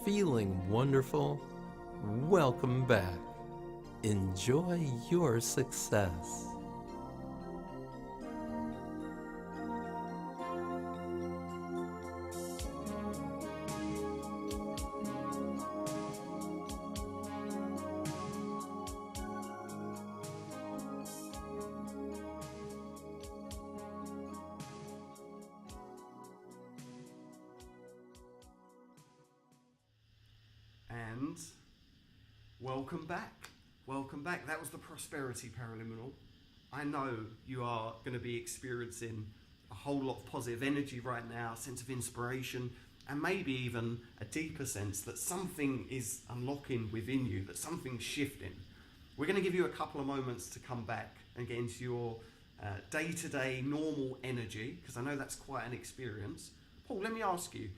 Feeling wonderful, Welcome back. Enjoy your success. And welcome back. Welcome back. That was the Prosperity Paraliminal. I know you are going to be experiencing a whole lot of positive energy right now, a sense of inspiration, and maybe even a deeper sense that something is unlocking within you, that something's shifting. We're going to give you a couple of moments to come back and get into your day-to-day normal energy, because I know that's quite an experience. Paul, let me ask you,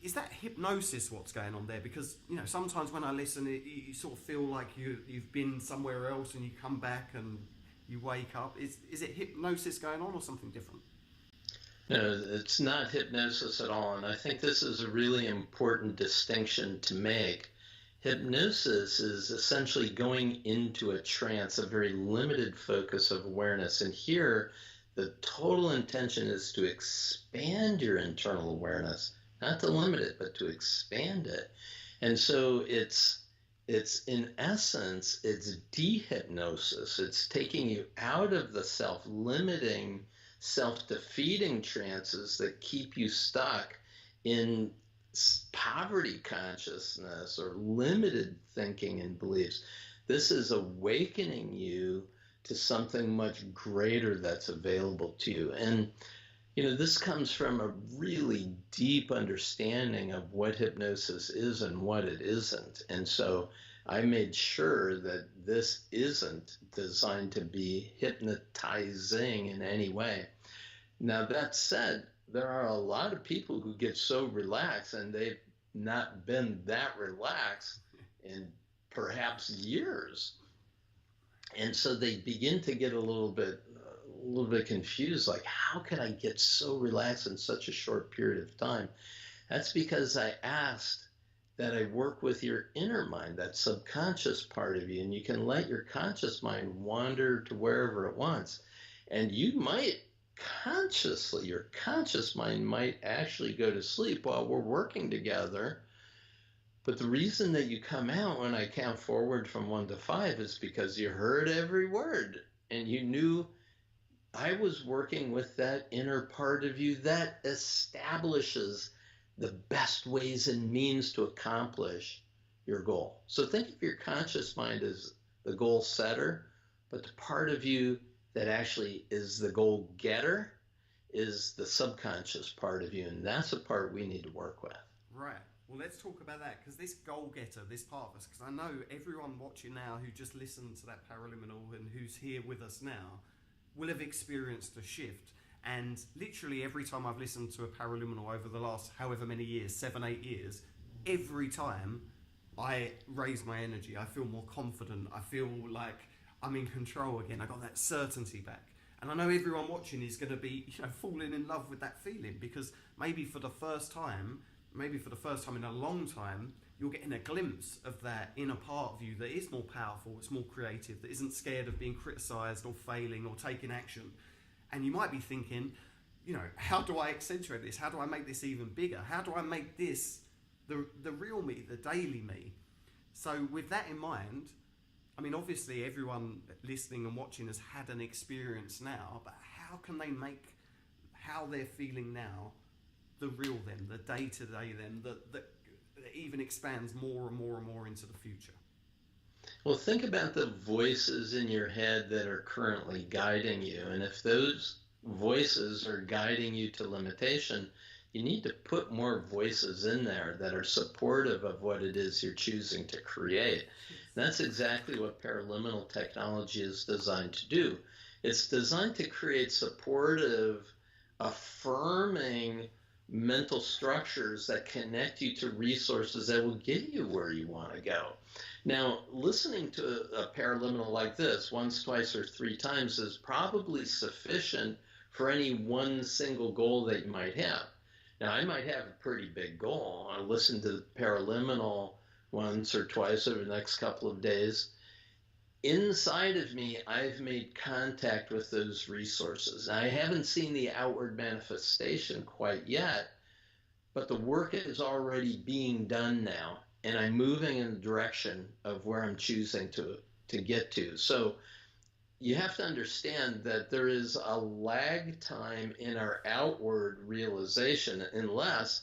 is that hypnosis what's going on there? Because, you know, sometimes when I listen, you sort of feel like you've been somewhere else and you come back and you wake up. Is it hypnosis going on or something different? No, it's not hypnosis at all. And I think this is a really important distinction to make. Hypnosis is essentially going into a trance, a very limited focus of awareness. And here, the total intention is to expand your internal awareness, not to limit it, but to expand it. And so it's in essence, it's dehypnosis. It's taking you out of the self-limiting, self-defeating trances that keep you stuck in poverty consciousness or limited thinking and beliefs. This is awakening you to something much greater that's available to you. And you know, this comes from a really deep understanding of what hypnosis is and what it isn't. And so I made sure that this isn't designed to be hypnotizing in any way. Now, that said, there are a lot of people who get so relaxed, and they've not been that relaxed in perhaps years. And so they begin to get a little bit confused, like, how can I get so relaxed in such a short period of time? That's because I asked that I work with your inner mind, that subconscious part of you, and you can let your conscious mind wander to wherever it wants. And you might consciously, your conscious mind might actually go to sleep while we're working together. But the reason that you come out when I count forward from 1 to 5 is because you heard every word and you knew I was working with that inner part of you that establishes the best ways and means to accomplish your goal. So think of your conscious mind as the goal setter, but the part of you that actually is the goal getter is the subconscious part of you, and that's the part we need to work with. Right. Well, let's talk about that, because this goal getter, this part of us, because I know everyone watching now who just listened to that paraliminal and who's here with us now will have experienced a shift. And literally every time I've listened to a paraliminal over the last however many years, 7, 8 years, every time I raise my energy, I feel more confident, I feel like I'm in control again, I got that certainty back. And I know everyone watching is going to be, you know, falling in love with that feeling, because maybe for the first time in a long time, you're getting a glimpse of that inner part of you that is more powerful, it's more creative, that isn't scared of being criticised or failing or taking action. And you might be thinking, you know, how do I accentuate this? How do I make this even bigger? How do I make this the real me, the daily me? So with that in mind, I mean, obviously everyone listening and watching has had an experience now, but how can they make how they're feeling now the real them, the day-to-day them, that even expands more and more and more into the future? Well, think about the voices in your head that are currently guiding you. And if those voices are guiding you to limitation, you need to put more voices in there that are supportive of what it is you're choosing to create. That's exactly what paraliminal technology is designed to do. It's designed to create supportive, affirming mental structures that connect you to resources that will get you where you want to go. Now, listening to a paraliminal like this once, twice, or 3 times is probably sufficient for any one single goal that you might have. Now, I might have a pretty big goal. I listen to the paraliminal once or twice over the next couple of days. Inside of me, I've made contact with those resources. I haven't seen the outward manifestation quite yet, but the work is already being done now, and I'm moving in the direction of where I'm choosing to get to. So you have to understand that there is a lag time in our outward realization, unless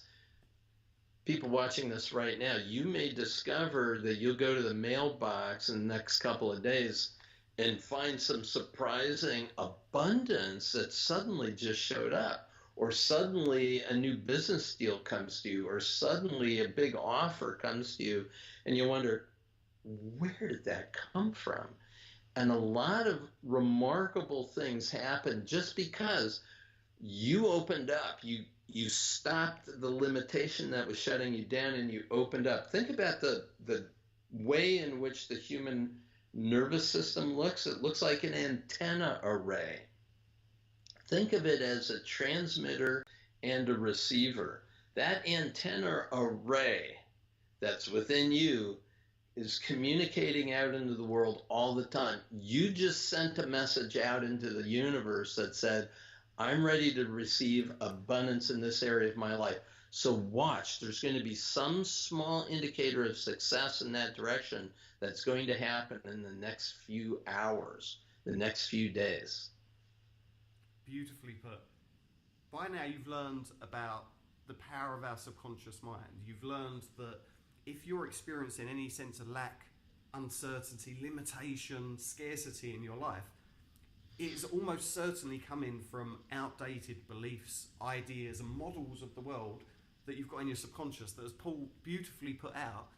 people watching this right now, you may discover that you'll go to the mailbox in the next couple of days and find some surprising abundance that suddenly just showed up, or suddenly a new business deal comes to you, or suddenly a big offer comes to you, and you wonder, where did that come from? And a lot of remarkable things happen just because you opened up, you stopped the limitation that was shutting you down, and you opened up. Think about the way in which the human nervous system looks. It looks like an antenna array. Think of it as a transmitter and a receiver. That antenna array that's within you is communicating out into the world all the time. You just sent a message out into the universe that said, I'm ready to receive abundance in this area of my life. So watch, there's going to be some small indicator of success in that direction that's going to happen in the next few hours, the next few days. Beautifully put. By now you've learned about the power of our subconscious mind. You've learned that if you're experiencing any sense of lack, uncertainty, limitation, scarcity in your life, it is almost certainly coming from outdated beliefs, ideas, and models of the world that you've got in your subconscious that, as Paul beautifully put out,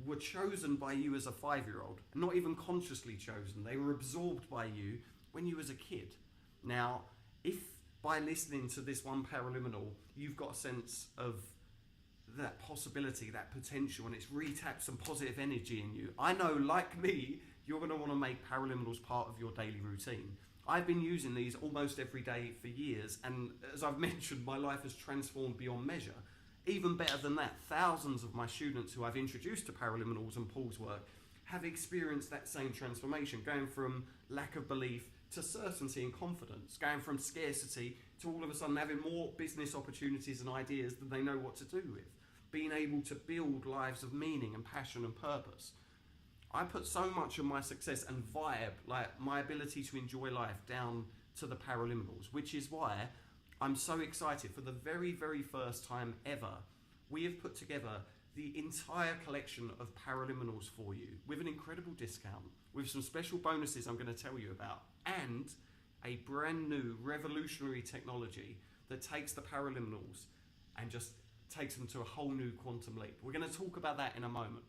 were chosen by you as a 5-year-old, not even consciously chosen. They were absorbed by you when you was a kid. Now, if by listening to this one paraliminal, you've got a sense of that possibility, that potential, and it's retapped some positive energy in you, I know, like me, you're going to want to make paraliminals part of your daily routine. I've been using these almost every day for years, and as I've mentioned, my life has transformed beyond measure. Even better than that, thousands of my students who I've introduced to paraliminals and Paul's work have experienced that same transformation, going from lack of belief to certainty and confidence, going from scarcity to all of a sudden having more business opportunities and ideas than they know what to do with, being able to build lives of meaning and passion and purpose. I put so much of my success and vibe, like my ability to enjoy life, down to the paraliminals, which is why I'm so excited. For the very, very first time ever, we have put together the entire collection of paraliminals for you with an incredible discount, with some special bonuses I'm going to tell you about, and a brand new revolutionary technology that takes the paraliminals and just takes them to a whole new quantum leap. We're going to talk about that in a moment.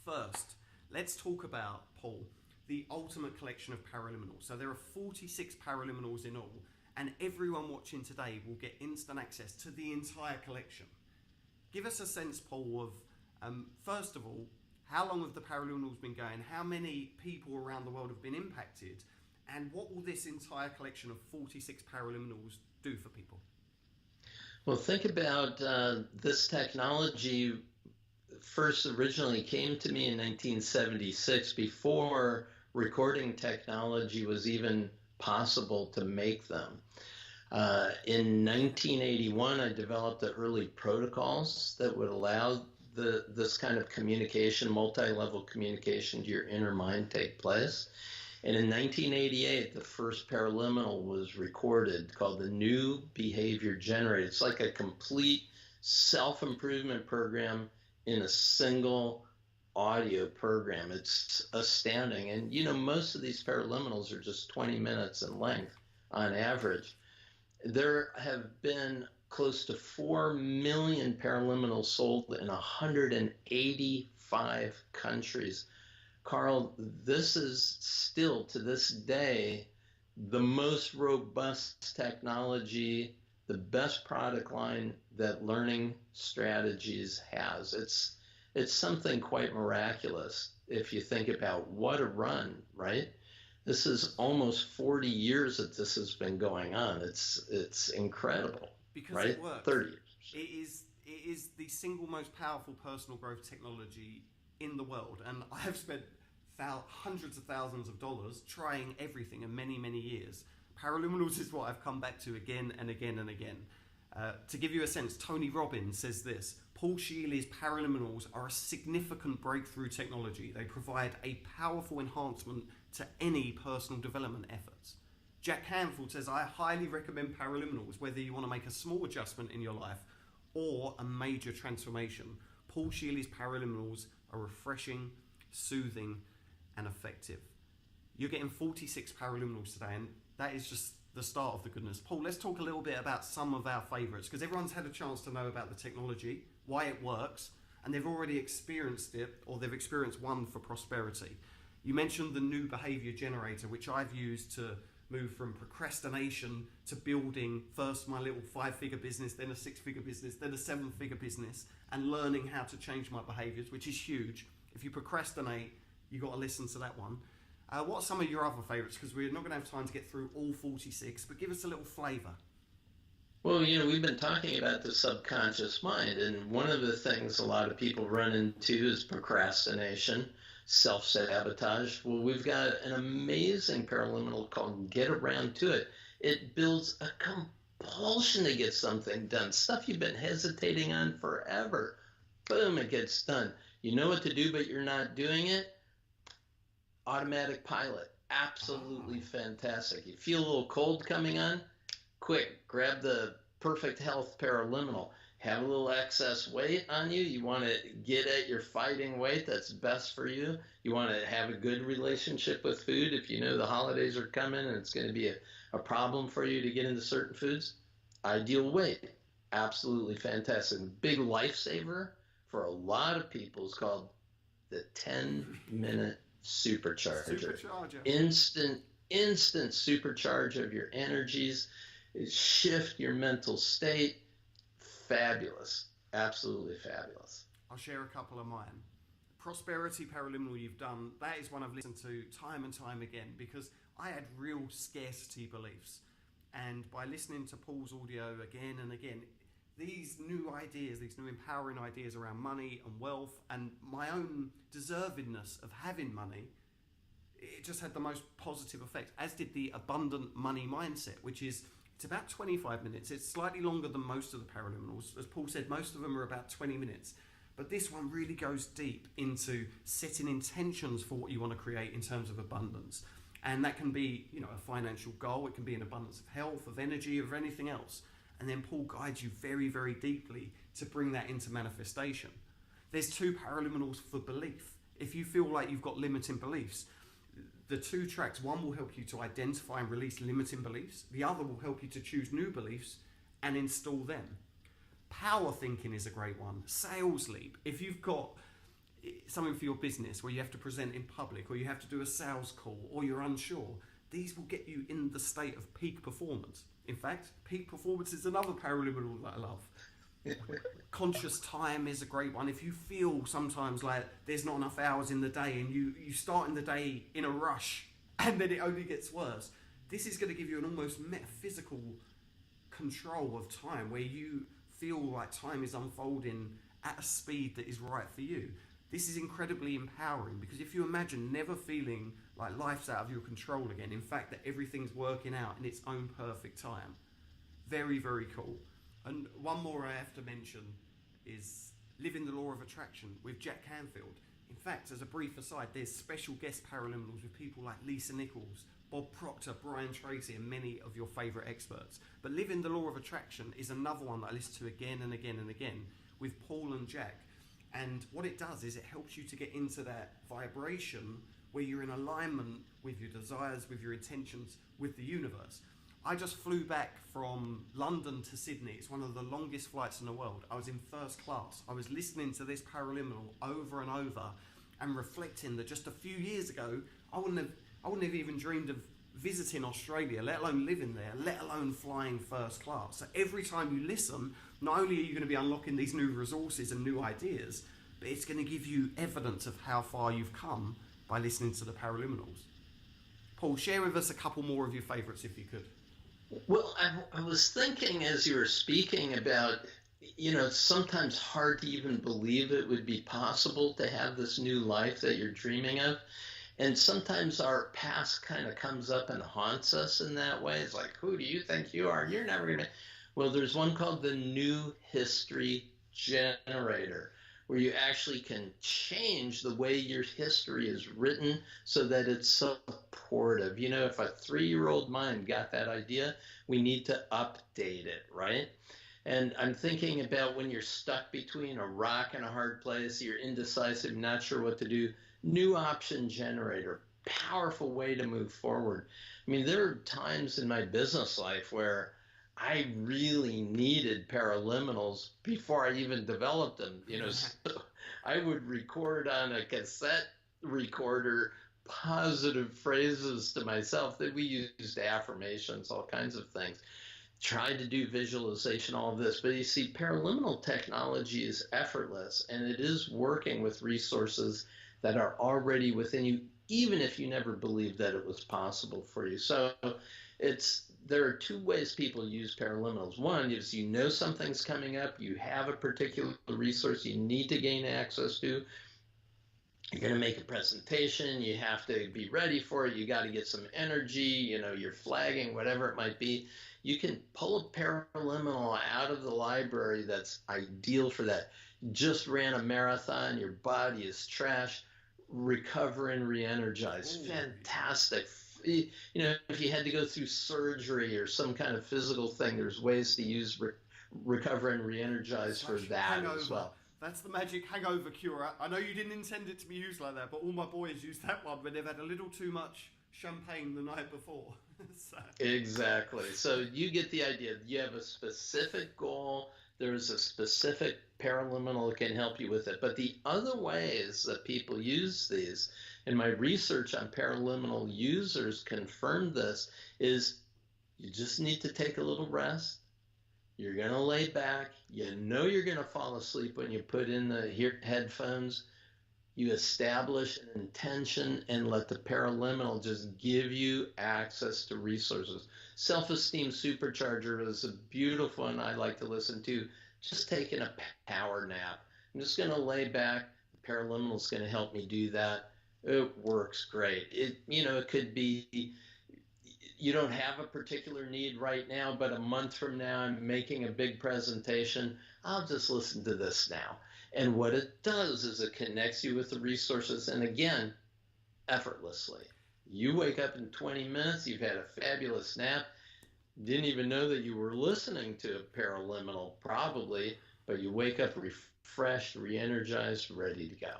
First, let's talk about, Paul, the ultimate collection of paraliminals. So there are 46 paraliminals in all, and everyone watching today will get instant access to the entire collection. Give us a sense, Paul, of, first of all, how long have the paraliminals been going? How many people around the world have been impacted? And what will this entire collection of 46 paraliminals do for people? Well, think about this technology first originally came to me in 1976, before recording technology was even possible to make them. In 1981, I developed the early protocols that would allow this kind of communication, multi-level communication to your inner mind take place. And in 1988, the first paraliminal was recorded called the New Behavior Generator. It's like a complete self-improvement program in a single audio program. It's astounding. And you know, most of these paraliminals are just 20 minutes in length on average. There have been close to 4 million paraliminals sold in 185 countries. Carl, this is still, to this day, the most robust technology, the best product line that Learning Strategies has. It's something quite miraculous if you think about what a run, right? This is almost 40 years that this has been going on. It's incredible, because right? it works. 30 years. It is the single most powerful personal growth technology in the world, and I have spent hundreds of thousands of dollars trying everything in many, many years. Paraliminals is what I've come back to again and again and again. To give you a sense, Tony Robbins says this: Paul Scheele's paraliminals are a significant breakthrough technology. They provide a powerful enhancement to any personal development efforts. Jack Canfield says, I highly recommend paraliminals, whether you want to make a small adjustment in your life or a major transformation. Paul Scheele's paraliminals are refreshing, soothing, and effective. You're getting 46 paraliminals today, and that is just the start of the goodness. Paul, let's talk a little bit about some of our favourites, because everyone's had a chance to know about the technology, why it works, and they've already experienced it, or they've experienced one for prosperity. You mentioned the new behaviour generator, which I've used to move from procrastination to building first my little 5-figure business, then a 6-figure business, then a 7-figure business, and learning how to change my behaviours, which is huge. If you procrastinate, you've got to listen to that one. What are some of your other favourites? Because we're not going to have time to get through all 46, but give us a little flavour. Well, we've been talking about the subconscious mind, and one of the things a lot of people run into is procrastination, self-sabotage. Well, we've got an amazing paraliminal called Get Around to It. It builds a compulsion to get something done, stuff you've been hesitating on forever. Boom, it gets done. You know what to do, but you're not doing it. Automatic pilot, absolutely fantastic. You feel a little cold coming on? Quick, grab the Perfect Health Paraliminal. Have a little excess weight on you. You want to get at your fighting weight that's best for you. You want to have a good relationship with food. If you know the holidays are coming and it's going to be a problem for you to get into certain foods, ideal weight, absolutely fantastic. Big lifesaver for a lot of people is called the 10-minute supercharger. Instant supercharge of your energies. Shift your mental state. Fabulous. Absolutely fabulous. I'll share a couple of mine. Prosperity Paraliminal you've done, that is one I've listened to time and time again, because I had real scarcity beliefs. And by listening to Paul's audio again and again, these new ideas, these new empowering ideas around money and wealth and my own deservedness of having money, it just had the most positive effect, as did the abundant money mindset, which is, it's about 25 minutes. It's slightly longer than most of the paraliminals. As Paul said, most of them are about 20 minutes. But this one really goes deep into setting intentions for what you want to create in terms of abundance. And that can be, a financial goal. It can be an abundance of health, of energy, of anything else. And then Paul guides you very, very deeply to bring that into manifestation. There's 2 paraliminals for belief. If you feel like you've got limiting beliefs, the 2 tracks, one will help you to identify and release limiting beliefs. The other will help you to choose new beliefs and install them. Power thinking is a great one. Sales leap. If you've got something for your business where you have to present in public, or you have to do a sales call, or you're unsure, these will get you in the state of peak performance. In fact, peak performance is another paraliminal that I love. Conscious time is a great one. If you feel sometimes like there's not enough hours in the day and you start in the day in a rush and then it only gets worse, this is going to give you an almost metaphysical control of time, where you feel like time is unfolding at a speed that is right for you. This is incredibly empowering, because if you imagine never feeling like life's out of your control again, in fact that everything's working out in its own perfect time, very, very cool. And one more I have to mention is Living the Law of Attraction with Jack Canfield. In fact, as a brief aside, there's special guest paraliminals with people like Lisa Nichols, Bob Proctor, Brian Tracy, and many of your favourite experts. But Living the Law of Attraction is another one that I listen to again and again and again with Paul and Jack. And what it does is it helps you to get into that vibration where you're in alignment with your desires, with your intentions, with the universe. I just flew back from London to Sydney. It's one of the longest flights in the world. I was in first class. I was listening to this paraliminal over and over and reflecting that just a few years ago, I wouldn't have even dreamed of visiting Australia, let alone living there, let alone flying first class. So every time you listen, not only are you going to be unlocking these new resources and new ideas, but it's going to give you evidence of how far you've come by listening to the paraliminals. Paul, share with us a couple more of your favourites if you could. Well, I was thinking as you were speaking about, It's sometimes hard to even believe it would be possible to have this new life that you're dreaming of. And sometimes our past kind of comes up and haunts us in that way. It's like, who do you think you are? You're never going to. Well, there's one called the New History Generator, where you actually can change the way your history is written so that it's supportive. If a 3-year-old mind got that idea, we need to update it, right? And I'm thinking about when you're stuck between a rock and a hard place, you're indecisive, not sure what to do. New option generator, powerful way to move forward. I mean, there are times in my business life where I really needed paraliminals before I even developed them. So I would record on a cassette recorder positive phrases to myself that we used, affirmations, all kinds of things. Tried to do visualization, all of this. But you see, paraliminal technology is effortless, and it is working with resources that are already within you, even if you never believed that it was possible for you. So there are 2 ways people use paraliminals. One is something's coming up, you have a particular resource you need to gain access to. You're going to make a presentation, you have to be ready for it, you got to get some energy, you're flagging, whatever it might be. You can pull a paraliminal out of the library that's ideal for that. Just ran a marathon, your body is trash, recover and re-energize. Ooh. Fantastic. If you had to go through surgery or some kind of physical thing, there's ways to use recover and re-energize for that hangover as well. That's the magic hangover cure. I know you didn't intend it to be used like that, but all my boys use that one when they've had a little too much champagne the night before. So. Exactly. So you get the idea. You have a specific goal. There's a specific paraliminal that can help you with it. But the other ways that people use these, and my research on paraliminal users confirmed this, is you just need to take a little rest. You're going to lay back. You're going to fall asleep when you put in the headphones. You establish an intention and let the paraliminal just give you access to resources. Self-esteem supercharger is a beautiful one I like to listen to. Just taking a power nap. I'm just going to lay back. The paraliminal is going to help me do that. It works great. It could be you don't have a particular need right now, but a month from now I'm making a big presentation. I'll just listen to this now. And what it does is it connects you with the resources, and again, effortlessly. You wake up in 20 minutes, you've had a fabulous nap, didn't even know that you were listening to a paraliminal probably, but you wake up refreshed, re-energized, ready to go.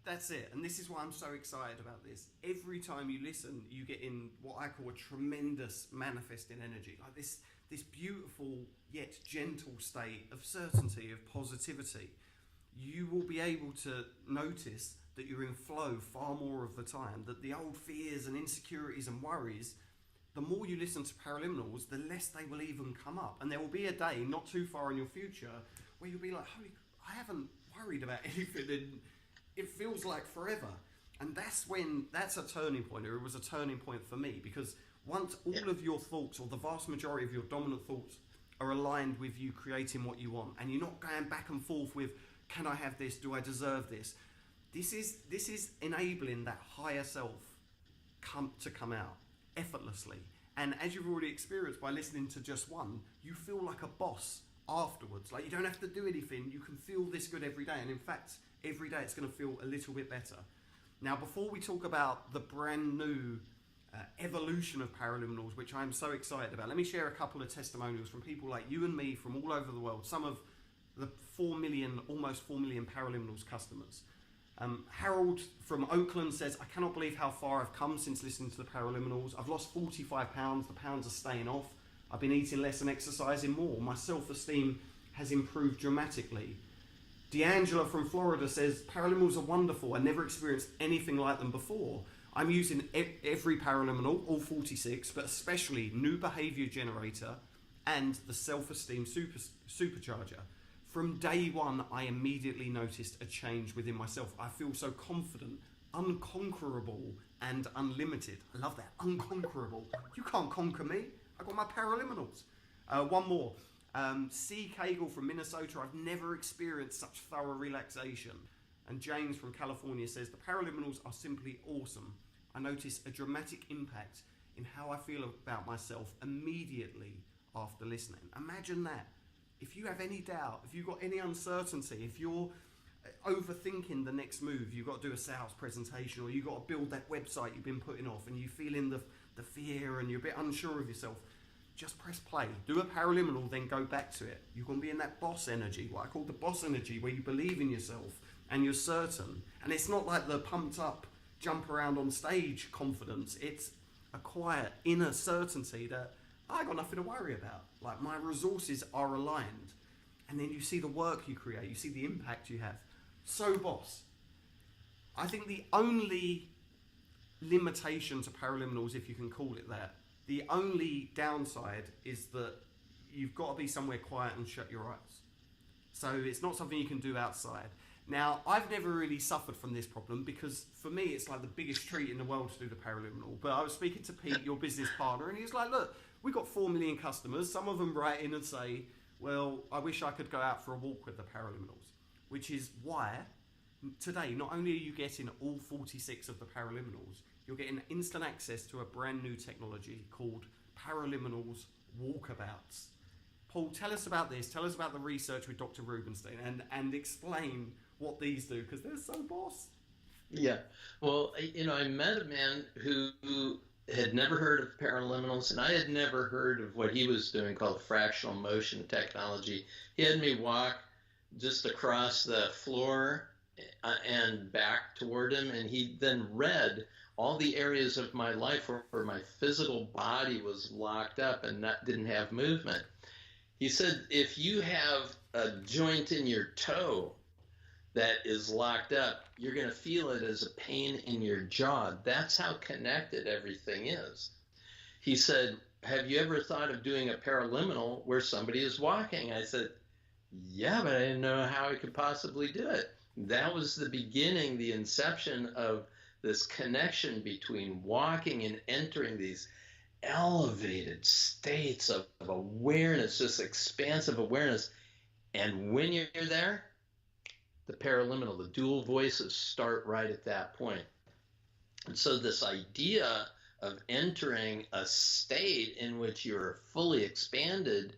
That's it, and this is why I'm so excited about this. Every time you listen, you get in what I call a tremendous manifesting energy, like this beautiful yet gentle state of certainty, of positivity. You will be able to notice that you're in flow far more of the time, that the old fears and insecurities and worries, the more you listen to paraliminals, the less they will even come up. And there will be a day not too far in your future where you'll be like, holy, I haven't worried about anything in it feels like forever. And that's a turning point, or it was a turning point for me, because once all of your thoughts, or the vast majority of your dominant thoughts, are aligned with you creating what you want, and you're not going back and forth with, can I have this, do I deserve this? This is enabling that higher self to come out effortlessly. And as you've already experienced by listening to just one, you feel like a boss afterwards. Like, you don't have to do anything, you can feel this good every day, and in fact, every day it's going to feel a little bit better. Now, before we talk about the brand new evolution of paraliminals, which I'm so excited about, let me share a couple of testimonials from people like you and me from all over the world, some of the almost 4 million paraliminals customers. Harold from Oakland says, I cannot believe how far I've come since listening to the paraliminals. I've lost 45 pounds, the pounds are staying off. I've been eating less and exercising more. My self-esteem has improved dramatically. D'Angela from Florida says, paraliminals are wonderful. I never experienced anything like them before. I'm using every paraliminal, all 46, but especially New Behavior Generator and the Self-Esteem Supercharger. From day one, I immediately noticed a change within myself. I feel so confident, unconquerable, and unlimited. I love that, unconquerable. You can't conquer me. I got my paraliminals. One more. C. Cagle from Minnesota, I've never experienced such thorough relaxation. And James from California says, the paraliminals are simply awesome. I notice a dramatic impact in how I feel about myself immediately after listening. Imagine that. If you have any doubt, if you've got any uncertainty, if you're overthinking the next move, you've got to do a sales presentation, or you've got to build that website you've been putting off, and you're feeling the fear and you're a bit unsure of yourself, just press play. Do a paraliminal, then go back to it. You're going to be in that boss energy, what I call the boss energy, where you believe in yourself and you're certain. And it's not like the pumped up, jump around on stage confidence. It's a quiet inner certainty that I got nothing to worry about. Like, my resources are aligned. And then you see the work you create, you see the impact you have. So boss. I think the only limitation to paraliminals, if you can call it that, the only downside is that you've got to be somewhere quiet and shut your eyes. So it's not something you can do outside. Now, I've never really suffered from this problem, because for me it's like the biggest treat in the world to do the paraliminal. But I was speaking to Pete, your business partner, and he was like, look, we've got 4 million customers. Some of them write in and say, well, I wish I could go out for a walk with the paraliminals. Which is why today, not only are you getting all 46 of the paraliminals, you're getting instant access to a brand new technology called Paraliminals Walkabouts. Paul, tell us about this. Tell us about the research with Dr. Rubenstein, and explain what these do, because they're so boss. Yeah. Well, I met a man who had never heard of paraliminals, and I had never heard of what he was doing called fractional motion technology. He had me walk just across the floor and back toward him, and he then read all the areas of my life where my physical body was locked up and didn't have movement. He said, if you have a joint in your toe that is locked up, you're going to feel it as a pain in your jaw. That's how connected everything is. He said, have you ever thought of doing a paraliminal where somebody is walking? I said, yeah, but I didn't know how I could possibly do it. That was the beginning, the inception of this connection between walking and entering these elevated states of awareness, just expansive awareness. And when you're there, the paraliminal, the dual voices start right at that point. And so this idea of entering a state in which you're fully expanded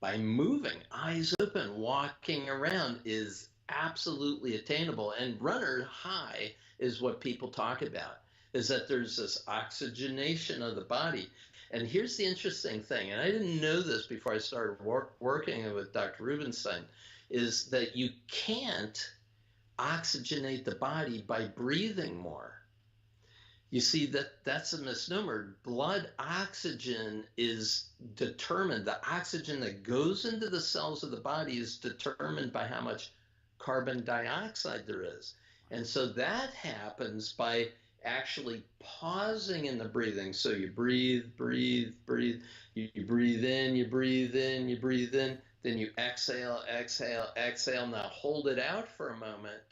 by moving, eyes open, walking around is absolutely attainable. And runner high is what people talk about, is that there's this oxygenation of the body. And here's the interesting thing, and I didn't know this before I started working with Dr. Rubenstein, is that you can't oxygenate the body by breathing more. You see, that's a misnomer. Blood oxygen is determined. The oxygen that goes into the cells of the body is determined by how much carbon dioxide there is. And so that happens by actually pausing in the breathing. So you breathe, breathe, breathe. You breathe in, you breathe in, you breathe in. Then you exhale, exhale, exhale. Now hold it out for a moment.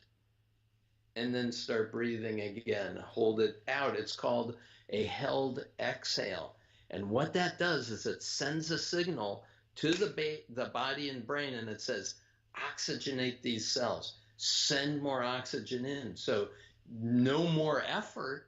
And then start breathing again. Hold it out. It's called a held exhale. And what that does is it sends a signal to the body and brain, and it says, oxygenate these cells. Send more oxygen in. So no more effort.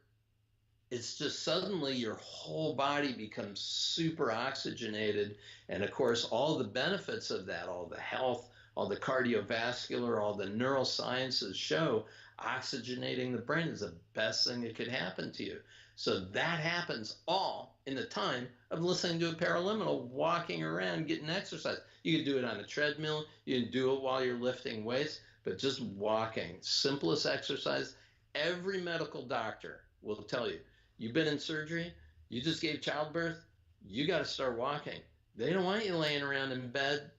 It's just suddenly your whole body becomes super oxygenated. And of course, all the benefits of that, all the health, all the cardiovascular, all the neurosciences show oxygenating the brain is the best thing that could happen to you. So that happens all in the time of listening to a paraliminal, walking around, getting exercise. You can do it on a treadmill. You can do it while you're lifting weights, but just walking, simplest exercise. Every medical doctor will tell you, you've been in surgery, you just gave childbirth, you got to start walking. They don't want you laying around in bed.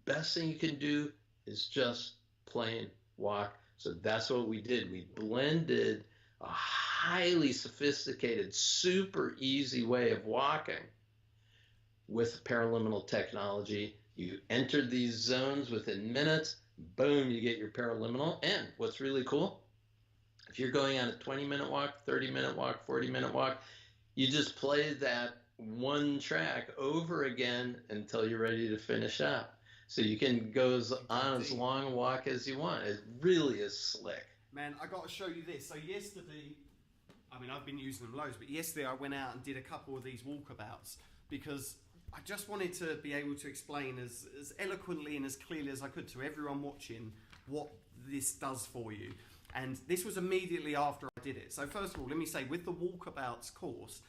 Best thing you can do is just plain walk. So that's what we did. We blended a highly sophisticated, super easy way of walking with paraliminal technology. You entered these zones within minutes, boom, you get your paraliminal. And what's really cool, if you're going on a 20-minute walk, 30-minute walk, 40-minute walk, you just play that one track over again until you're ready to finish up. So you can go on as long a walk as you want. It really is slick. Man, I got to show you this. So yesterday, I mean, I've been using them loads, but yesterday I went out and did a couple of these walkabouts because I just wanted to be able to explain as eloquently and as clearly as I could to everyone watching what this does for you. And this was immediately after I did it. So first of all, let me say, with the walkabouts course,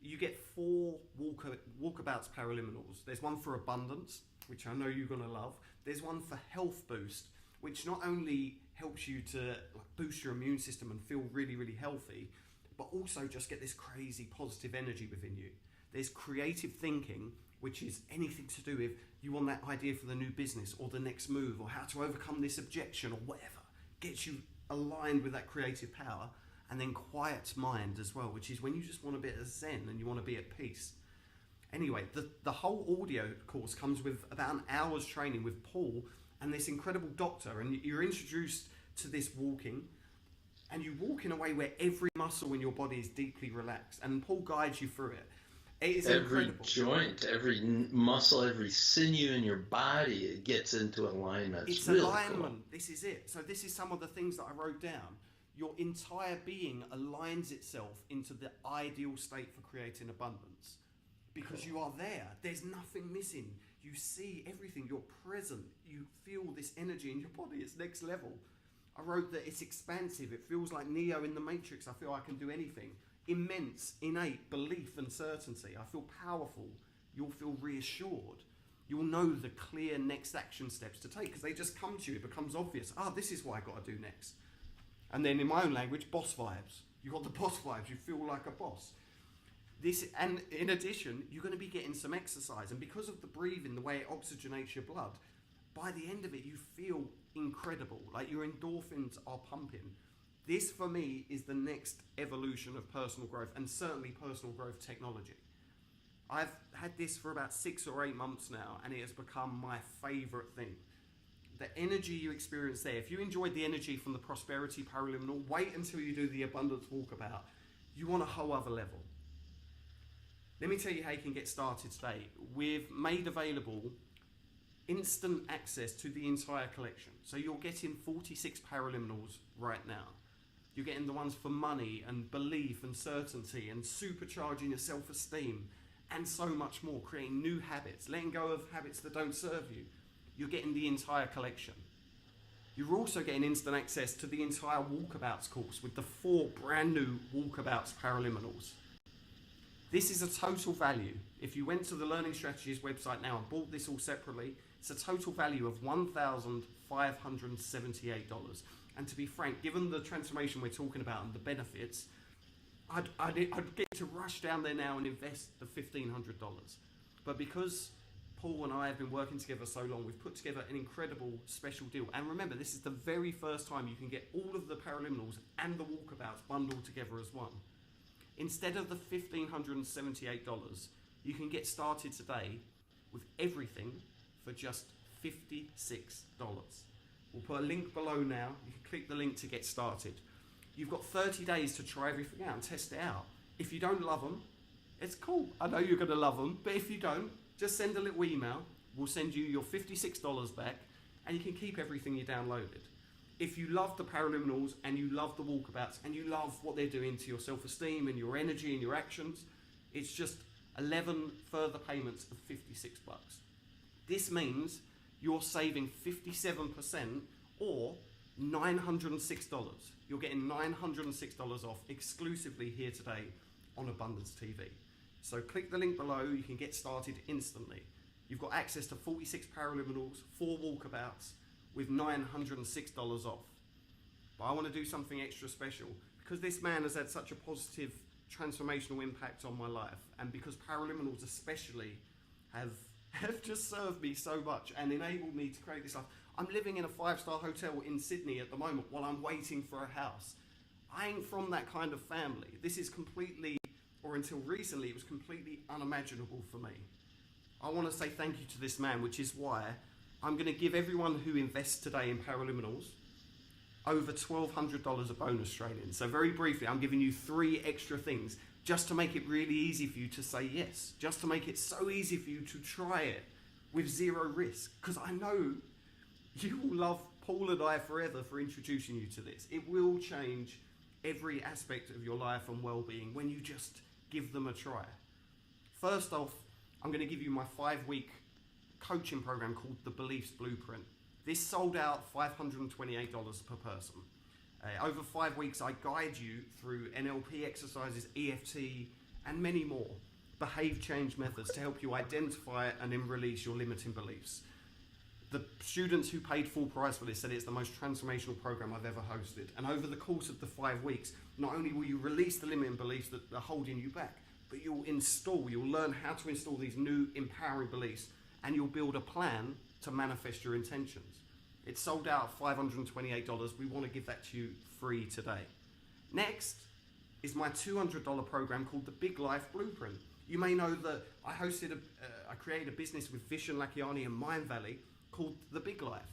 you get 4 walkabouts paraliminals. There's one for abundance, which I know you're going to love. There's one for health boost, which not only helps you to boost your immune system and feel really, really healthy, but also just get this crazy positive energy within you. There's creative thinking, which is anything to do with you want that idea for the new business or the next move or how to overcome this objection or whatever. Gets you aligned with that creative power. And then quiet mind as well, which is when you just want a bit of zen and you want to be at peace. Anyway, the whole audio course comes with about an hour's training with Paul and this incredible doctor, and you're introduced to this walking, and you walk in a way where every muscle in your body is deeply relaxed, and Paul guides you through it. It is every incredible. Joint, every muscle, every sinew in your body, it gets into alignment. It's really alignment. Cool. This is it. So this is some of the things that I wrote down. Your entire being aligns itself into the ideal state for creating abundance because you are there. There's nothing missing. You see everything. You're present. You feel this energy in your body. It's next level. I wrote that it's expansive. It feels like Neo in the Matrix. I feel I can do anything. Immense, innate belief and certainty. I feel powerful. You'll feel reassured. You'll know the clear next action steps to take because they just come to you. It becomes obvious. This is what I got to do next. And then in my own language, boss vibes. You got the boss vibes. You feel like a boss. And in addition, you're going to be getting some exercise. And because of the breathing, the way it oxygenates your blood, by the end of it, you feel incredible. Like your endorphins are pumping. This, for me, is the next evolution of personal growth and certainly personal growth technology. I've had this for about 6 or 8 months now, and it has become my favorite thing. The energy you experience there, if you enjoyed the energy from the Prosperity Paraliminal, wait until you do the Abundance Walkabout. You want a whole other level. Let me tell you how you can get started today. We've made available instant access to the entire collection. So you're getting 46 Paraliminals right now. You're getting the ones for money and belief and certainty and supercharging your self-esteem and so much more, creating new habits, letting go of habits that don't serve you. You're getting the entire collection. You're also getting instant access to the entire Walkabouts course with the 4 brand new Walkabouts Paraliminals. This is a total value. If you went to the Learning Strategies website now and bought this all separately, it's a total value of $1,578. And to be frank, given the transformation we're talking about and the benefits, I'd get to rush down there now and invest the $1,500. But because Paul and I have been working together so long, we've put together an incredible special deal. And remember, this is the very first time you can get all of the Paraliminals and the Walkabouts bundled together as one. Instead of the $1,578, you can get started today with everything for just $56. We'll put a link below now. You can click the link to get started. You've got 30 days to try everything out and test it out. If you don't love them, it's cool. I know you're going to love them, but if you don't, just send a little email. We'll send you your $56 back, and you can keep everything you downloaded. If you love the Paraliminals and you love the Walkabouts and you love what they're doing to your self-esteem and your energy and your actions, it's just 11 further payments of $56. This means you're saving 57% or $906. You're getting $906 off exclusively here today on Abundance TV. So click the link below, you can get started instantly. You've got access to 46 Paraliminals, 4 Walkabouts with $906 off. But I want to do something extra special because this man has had such a positive transformational impact on my life, and because Paraliminals especially have just served me so much and enabled me to create this life. I'm living in a 5-star hotel in Sydney at the moment while I'm waiting for a house. I ain't from that kind of family. This is completely, or until recently, it was completely unimaginable for me. I want to say thank you to this man, which is why I'm going to give everyone who invests today in Paraliminals over $1,200 of bonus training. So very briefly, I'm giving you 3 extra things just to make it really easy for you to say yes, just to make it so easy for you to try it. with zero risk, because I know you will love Paul and I forever for introducing you to this. It will change every aspect of your life and well-being when you just give them a try. First off, I'm going to give you my 5-week coaching program called The Beliefs Blueprint. This sold out $528 per person. Over 5 weeks, I guide you through NLP exercises, EFT, and many more behave change methods to help you identify and then release your limiting beliefs. The students who paid full price for this said it's the most transformational program I've ever hosted. And over the course of the 5 weeks, not only will you release the limiting beliefs that are holding you back, but you'll learn how to install these new empowering beliefs, and you'll build a plan to manifest your intentions. It's sold out at $528. We want to give that to you free today. Next is my $200 program called the Big Life Blueprint. You may know that I created a business with Vishen Lakhiani in Mind Valley called The Big Life.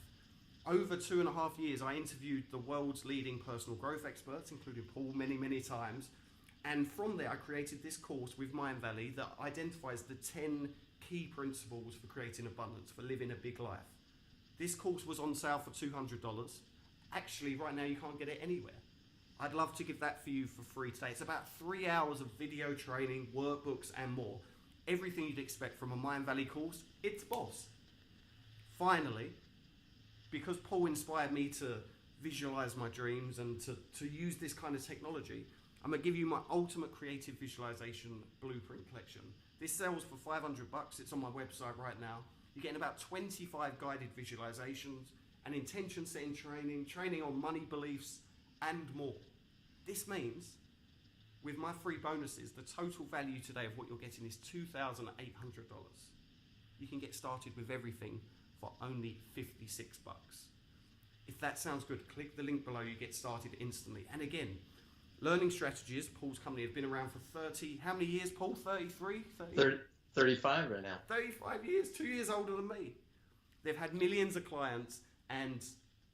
Over 2.5 years, I interviewed the world's leading personal growth experts, including Paul, many, many times. And from there, I created this course with Mind Valley that identifies the 10 key principles for creating abundance, for living a big life. This course was on sale for $200. Actually, right now, you can't get it anywhere. I'd love to give that for you for free today. It's about 3 hours of video training, workbooks, and more. Everything you'd expect from a Mind Valley course, it's boss. Finally, because Paul inspired me to visualize my dreams and to use this kind of technology, I'm going to give you my ultimate creative visualization blueprint collection. This sells for $500. It's on my website right now. You're getting about 25 guided visualizations, an intention setting training on money beliefs, and more. This means, with my free bonuses, the total value today of what you're getting is $2,800. You can get started with everything for only $56. If that sounds good, click the link below. You get started instantly. And again, Learning Strategies, Paul's company, have been around for 30, how many years, Paul? 33? 35 right now. 35 years, 2 years older than me. They've had millions of clients, and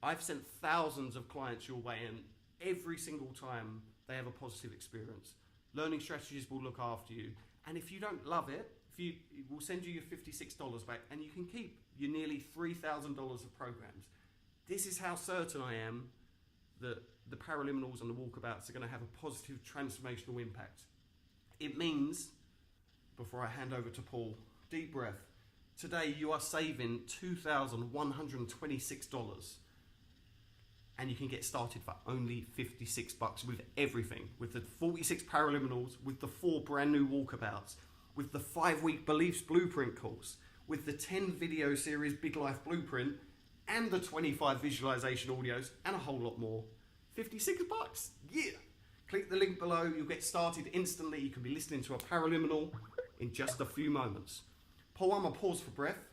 I've sent thousands of clients your way, and every single time they have a positive experience. Learning Strategies will look after you. And if you don't love it, we'll send you your $56 back, and you can keep your nearly $3,000 of programs. This is how certain I am that the Paraliminals and the Walkabouts are going to have a positive transformational impact. It means, before I hand over to Paul, deep breath. Today you are saving $2,126, and you can get started for only $56 with everything, with the 46 Paraliminals, with the 4 brand new Walkabouts, with the 5-week Beliefs Blueprint course, with the 10 video series Big Life Blueprint, and the 25 visualization audios, and a whole lot more. $56, yeah! Click the link below, you'll get started instantly. You can be listening to a Paraliminal in just a few moments. Paul, I'm gonna pause for breath.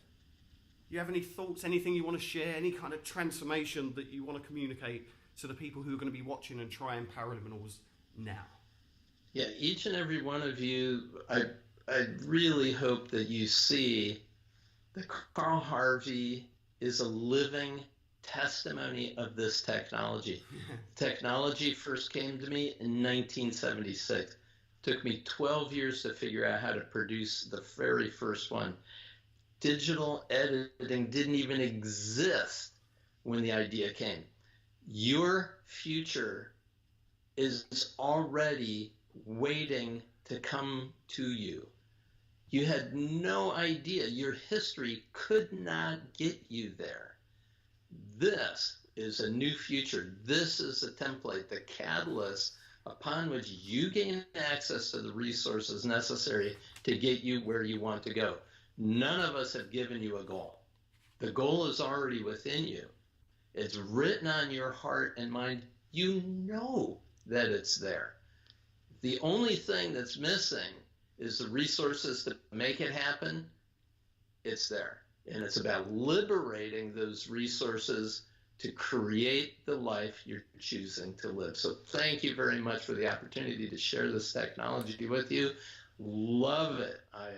You have any thoughts, anything you want to share, any kind of transformation that you want to communicate to the people who are going to be watching and trying Paraliminals now? Yeah, each and every one of you, I really hope that you see that Carl Harvey is a living testimony of this technology. Technology first came to me in 1976. Took me 12 years to figure out how to produce the very first one. Digital editing didn't even exist when the idea came. Your future is already waiting to come to you. You had no idea. Your history could not get you there. This is a new future. This is a template, the catalyst upon which you gain access to the resources necessary to get you where you want to go. None of us have given you a goal. The goal is already within you. It's written on your heart and mind. You know that it's there. The only thing that's missing is the resources to make it happen. It's there. And it's about liberating those resources to create the life you're choosing to live. So thank you very much for the opportunity to share this technology with you. Love it. I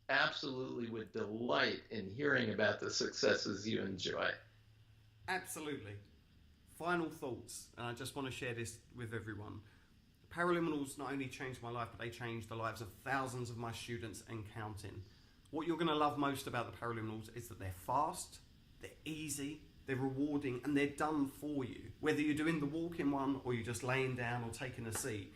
absolutely would delight in hearing about the successes you enjoy. Absolutely. Final thoughts, and I just want to share this with everyone. Paraliminals not only changed my life, but they changed the lives of thousands of my students and counting. What you're going to love most about the paraliminals is that they're fast, they're easy, they're rewarding, and they're done for you. Whether you're doing the walking one or you're just laying down or taking a seat,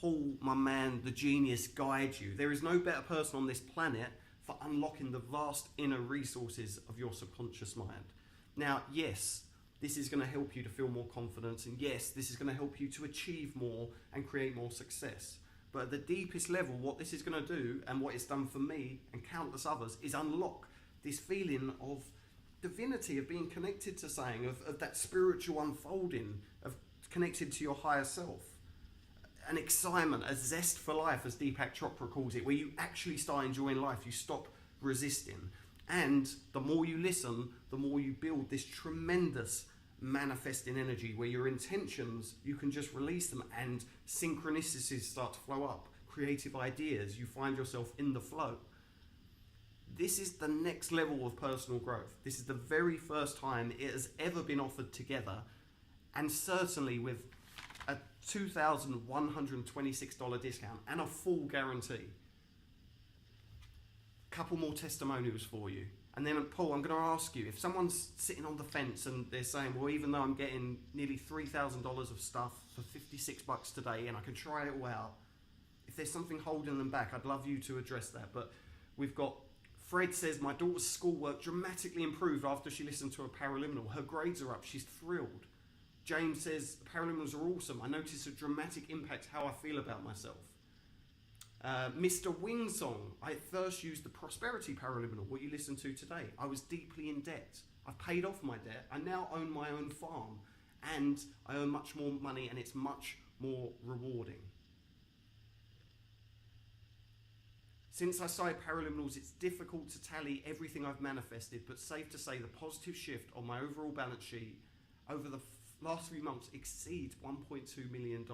Paul, my man, the genius, guides you. There is no better person on this planet for unlocking the vast inner resources of your subconscious mind. Now, yes, this is going to help you to feel more confidence, and yes, this is going to help you to achieve more and create more success. But at the deepest level, what this is going to do, and what it's done for me and countless others, is unlock this feeling of divinity, of being connected to something, of that spiritual unfolding, of connected to your higher self. An excitement, a zest for life, as Deepak Chopra calls it, where you actually start enjoying life, you stop resisting. And the more you listen, the more you build this tremendous manifesting energy where your intentions, you can just release them and synchronicities start to flow up, creative ideas, you find yourself in the flow. This is the next level of personal growth. This is the very first time it has ever been offered together, and certainly with a $2,126 discount and a full guarantee. Couple more testimonials for you. And then, Paul, I'm going to ask you, if someone's sitting on the fence and they're saying, well, even though I'm getting nearly $3,000 of stuff for $56 today and I can try it all out, if there's something holding them back, I'd love you to address that. But we've got, Fred says, my daughter's schoolwork dramatically improved after she listened to a paraliminal. Her grades are up. She's thrilled. James says, paraliminals are awesome. I notice a dramatic impact how I feel about myself. Mr. Wingsong, I first used the Prosperity Paraliminal, what you listened to today. I was deeply in debt. I've paid off my debt. I now own my own farm and I earn much more money and it's much more rewarding. Since I started paraliminals, it's difficult to tally everything I've manifested, but safe to say the positive shift on my overall balance sheet over the last 3 months exceeds $1.2 million.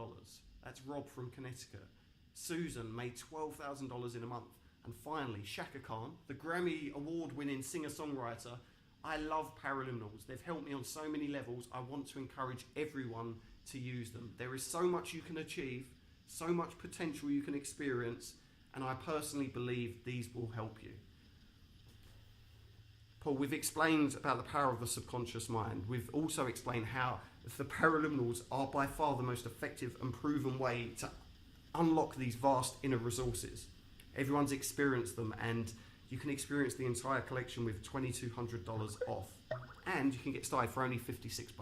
That's Rob from Connecticut. Susan made $12,000 in a month. And finally, Shaka Khan, the Grammy award-winning singer-songwriter. I love paraliminals. They've helped me on so many levels. I want to encourage everyone to use them. There is so much you can achieve, so much potential you can experience, and I personally believe these will help you. Paul, we've explained about the power of the subconscious mind. We've also explained how the paraliminals are by far the most effective and proven way to unlock these vast inner resources. Everyone's experienced them, and you can experience the entire collection with $2,200 off, and you can get started for only $56.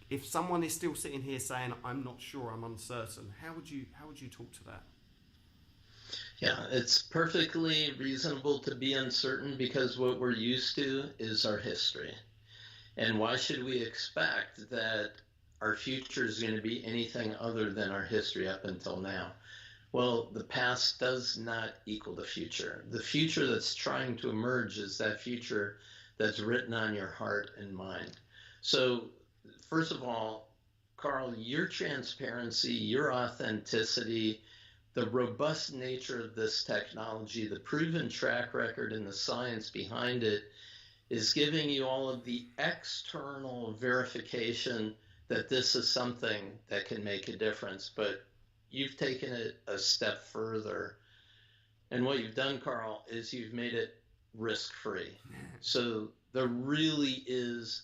If someone is still sitting here saying, I'm not sure, I'm uncertain, how would you talk to that? Yeah, it's perfectly reasonable to be uncertain because what we're used to is our history. And why should we expect that our future is going to be anything other than our history up until now? Well, the past does not equal the future. The future that's trying to emerge is that future that's written on your heart and mind. So, first of all, Carl, your transparency, your authenticity, the robust nature of this technology, the proven track record and the science behind it is giving you all of the external verification that this is something that can make a difference, but you've taken it a step further. And what you've done, Carl, is you've made it risk-free. So there really is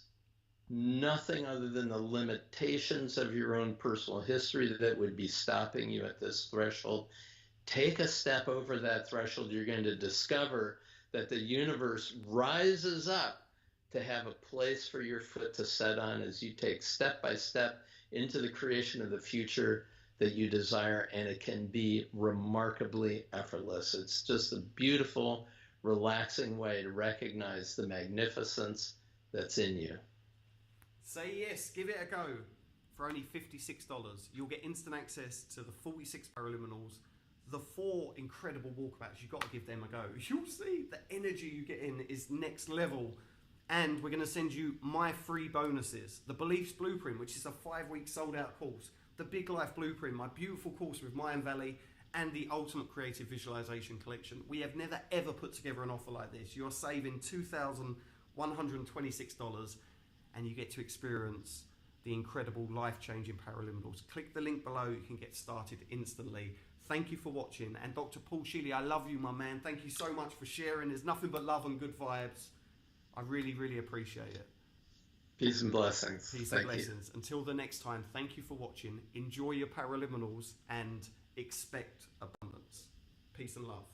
nothing other than the limitations of your own personal history that would be stopping you at this threshold. Take a step over that threshold. You're going to discover that the universe rises up to have a place for your foot to set on as you take step by step into the creation of the future that you desire, and it can be remarkably effortless. It's just a beautiful, relaxing way to recognize the magnificence that's in you. Say yes, give it a go. For only $56, you'll get instant access to the 46 paraliminals, the 4 incredible walkabouts. You've got to give them a go. You'll see the energy you get in is next level. And we're going to send you my free bonuses. The Beliefs Blueprint, which is a 5-week sold-out course. The Big Life Blueprint, my beautiful course with Mayan Valley, and the Ultimate Creative Visualization Collection. We have never, ever put together an offer like this. You're saving $2,126, and you get to experience the incredible life-changing paraliminals. Click the link below. You can get started instantly. Thank you for watching. And Dr. Paul Scheele, I love you, my man. Thank you so much for sharing. There's nothing but love and good vibes. I really, really appreciate it. Peace and blessings. Peace and blessings. Until the next time, thank you for watching. Enjoy your paraliminals and expect abundance. Peace and love.